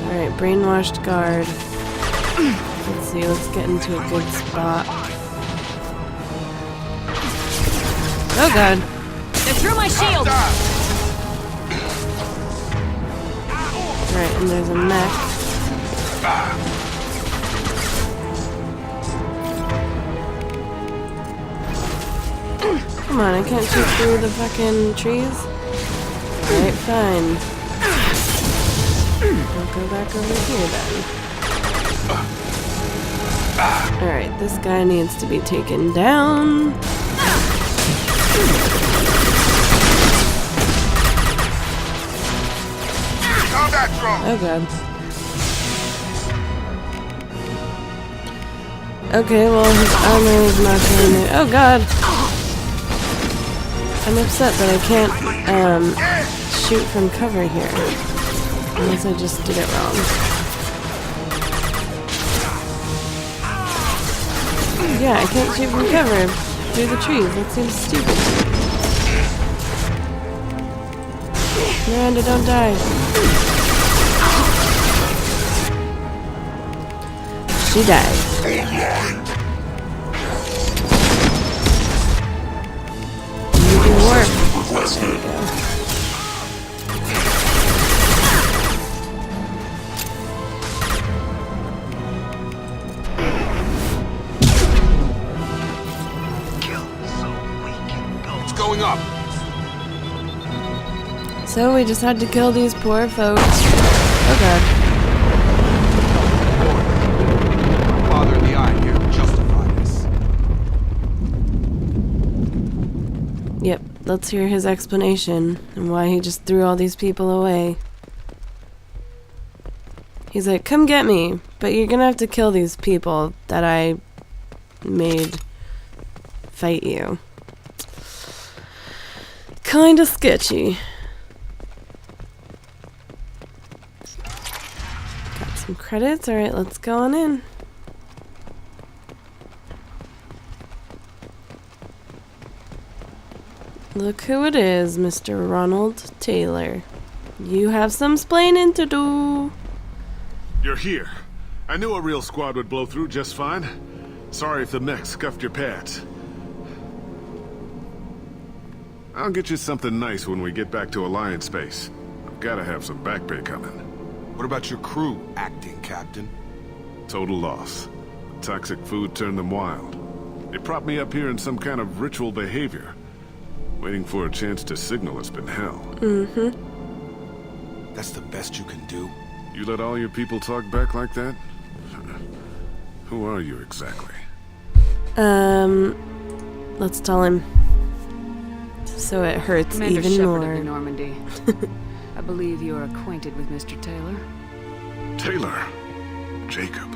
Alright, brainwashed guard. Let's see, let's get into a good spot. Oh god. They're through my shield! Right, and there's a mech. Come on, I can't shoot through the fucking trees. Alright, fine. I'll go back over here then. Alright, this guy needs to be taken down. Oh god. Okay, well his armor is not going to... Oh god! I'm upset that I can't shoot from cover here. Unless I just did it wrong. Yeah, I can't shoot from cover through the trees. That seems stupid. Miranda, don't die. She died. You can work. There we go. It's going up. So we just had to kill these poor folks. Oh god. Father in the eye here to justify this. Yep, let's hear his explanation and why he just threw all these people away. He's like, come get me, but you're gonna have to kill these people that I made fight you. Kinda sketchy. Got some credits. Alright, let's go on in. Look who it is, Mr. Ronald Taylor. You have some splaining to do. You're here. I knew a real squad would blow through just fine. Sorry if the mech scuffed your pads. I'll get you something nice when we get back to Alliance space. I've gotta have some back pay coming. What about your crew, acting captain? Total loss. Toxic food turned them wild. They propped me up here in some kind of ritual behavior. Waiting for a chance to signal has been hell. Mm-hmm. That's the best you can do? You let all your people talk back like that? Who are you exactly? Let's tell him. So it hurts Commander even Shepard more. of the Normandy. I believe you are acquainted with Mr. Taylor. Taylor? Jacob?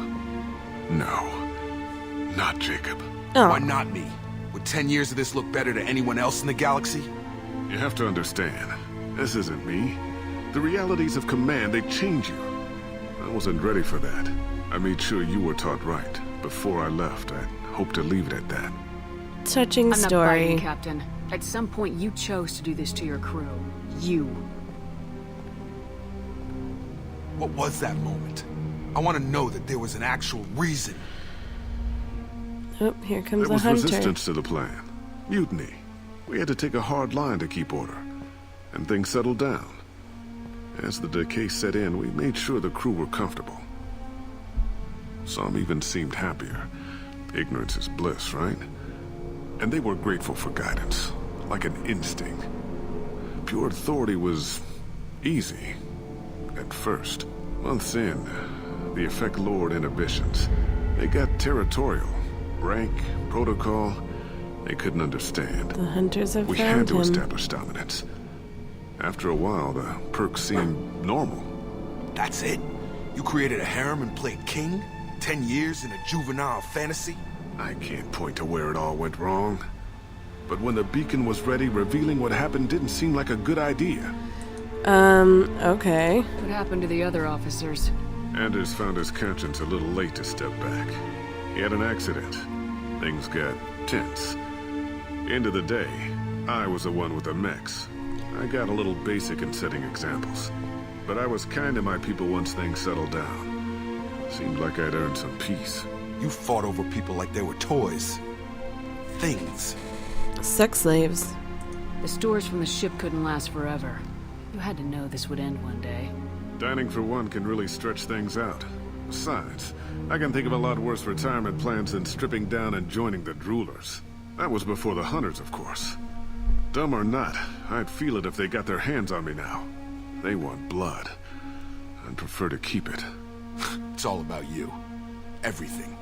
No. Not Jacob. Oh. Why not me? Would 10 years of this look better to anyone else in the galaxy? You have to understand, this isn't me. The realities of command, they change you. I wasn't ready for that. I made sure you were taught right. Before I left, I hoped to leave it at that. Touching I'm not story. fighting, Captain. At some point, you chose to do this to your crew. You. What was that moment? I want to know that there was an actual reason. Oh, here comes There a was hunter. resistance to the plan. Mutiny. We had to take a hard line to keep order. And things settled down. As the decay set in, we made sure the crew were comfortable. Some even seemed happier. Ignorance is bliss, right? And they were grateful for guidance, like an instinct. Pure authority was easy, at first. Months in, the Effect Lord inhibitions. They got territorial. Rank, protocol, they couldn't understand. The hunters have We found had to him. establish dominance. After a while, the perks seemed normal. That's it? You created a harem and played king? 10 years in a juvenile fantasy? I can't point to where it all went wrong. But when the beacon was ready, revealing what happened didn't seem like a good idea. Okay. What happened to the other officers? Anders found his conscience a little late to step back. He had an accident. Things got tense. End of the day, I was the one with the mechs. I got a little basic in setting examples. But I was kind to my people once things settled down. Seemed like I'd earned some peace. You fought over people like they were toys. Things. Sex slaves. The stores from the ship couldn't last forever. You had to know this would end one day. Dining for one can really stretch things out. Besides, I can think of a lot worse retirement plans than stripping down and joining the droolers. That was before the hunters, of course. Dumb or not, I'd feel it if they got their hands on me now. They want blood. I'd prefer to keep it. It's all about you. Everything.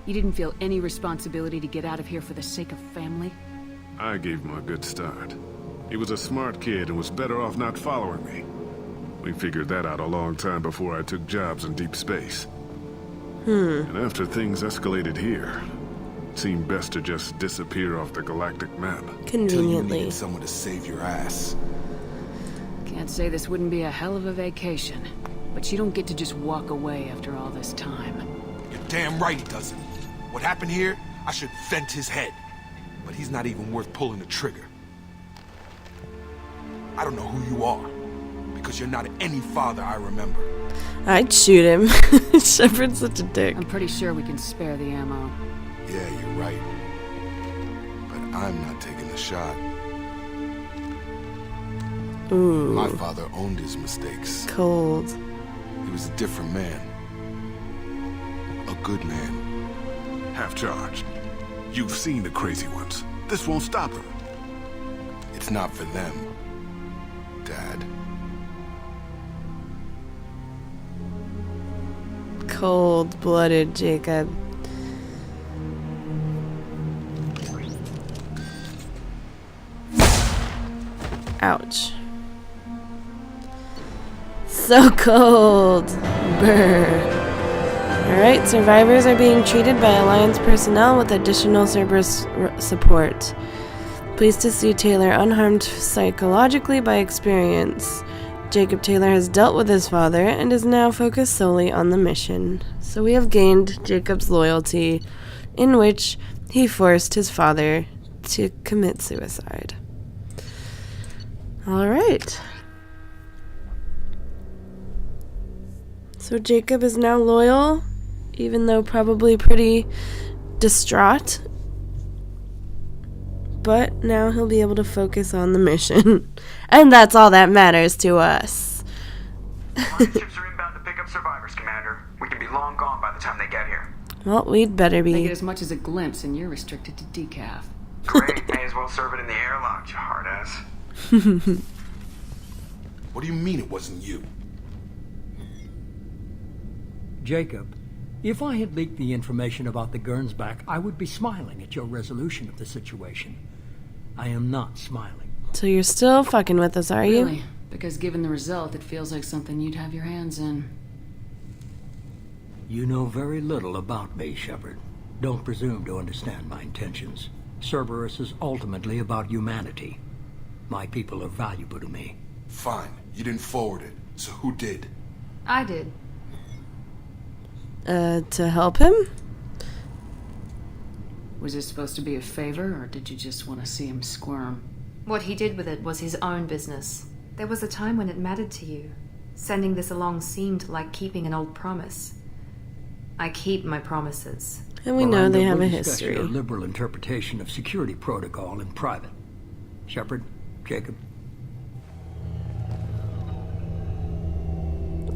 You didn't feel any responsibility to get out of here for the sake of family? I gave him a good start. He was a smart kid and was better off not following me. We figured that out a long time before I took jobs in deep space. And after things escalated here, it seemed best to just disappear off the galactic map. Conveniently. Till you needed someone to save your ass. Can't say this wouldn't be a hell of a vacation, but you don't get to just walk away after all this time. You're damn right he doesn't. What happened here, I should vent his head. But he's not even worth pulling the trigger. I don't know who you are, because you're not any father I remember. I'd shoot him. Shepard's such a dick. I'm pretty sure we can spare the ammo. Yeah, you're right. But I'm not taking the shot. Ooh. My father owned his mistakes. Cold. He was a different man. A good man. Half charged. You've seen the crazy ones. This won't stop them. It's not for them, Dad. Cold-blooded Jacob. Ouch. So cold. Brr. Alright, survivors are being treated by Alliance personnel with additional Cerberus support. Pleased to see Taylor unharmed psychologically by experience. Jacob Taylor has dealt with his father and is now focused solely on the mission. So we have gained Jacob's loyalty, in which he forced his father to commit suicide. Alright. So Jacob is now loyal, even though probably pretty distraught. But now he'll be able to focus on the mission. And that's all that matters to us. Ships are inbound to pick up survivors, Commander. We can be long gone by the time they get here. Well, we'd better They be. get as much as a glimpse, and you're restricted to decaf. Great, may as well serve it in the airlock, you hard ass. What do you mean it wasn't you? Jacob, if I had leaked the information about the Gernsback, I would be smiling at your resolution of the situation. I am not smiling. So you're still fucking with us, are you? Really? Because given the result, it feels like something you'd have your hands in. You know very little about me, Shepard. Don't presume to understand my intentions. Cerberus is ultimately about humanity. My people are valuable to me. Fine. You didn't forward it. So who did? I did. To help him? Was this supposed to be a favor, or did you just want to see him squirm? What he did with it was his own business. There was a time when it mattered to you. Sending this along seemed like keeping an old promise. I keep my promises. And we know they have a We'll discuss history. your liberal interpretation of security protocol in private. Shepard, Jacob.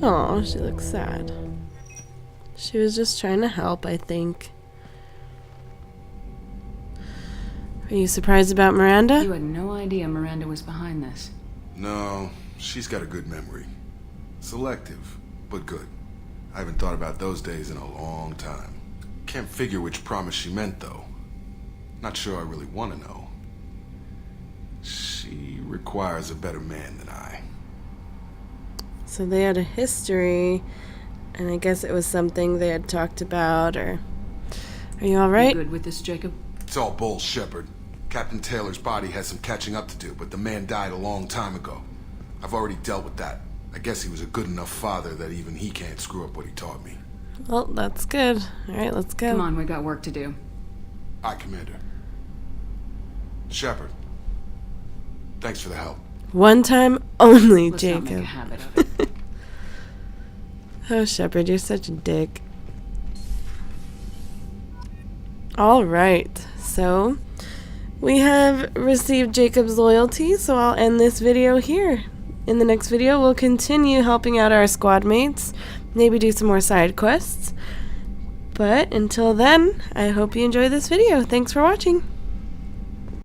Oh, she looks sad. She was just trying to help, I think. Are you surprised about Miranda? You had no idea Miranda was behind this. No, she's got a good memory. Selective, but good. I haven't thought about those days in a long time. Can't figure which promise she meant, though. Not sure I really want to know. She requires a better man than I. So they had a history, and I guess it was something they had talked about, or... Are you alright? You good with this, Jacob? It's all bull, Shepard. Captain Taylor's body has some catching up to do, but the man died a long time ago. I've already dealt with that. I guess he was a good enough father that even he can't screw up what he taught me. Well, that's good. Alright, let's go. Come on, we got work to do. Aye, Commander. Shepard. Thanks for the help. One time only, Let's Jacob. not make a habit of it. Oh, Shepard, you're such a dick. Alright, so we have received Jacob's loyalty, so I'll end this video here. In the next video, we'll continue helping out our squad mates, maybe do some more side quests. But until then, I hope you enjoy this video. Thanks for watching.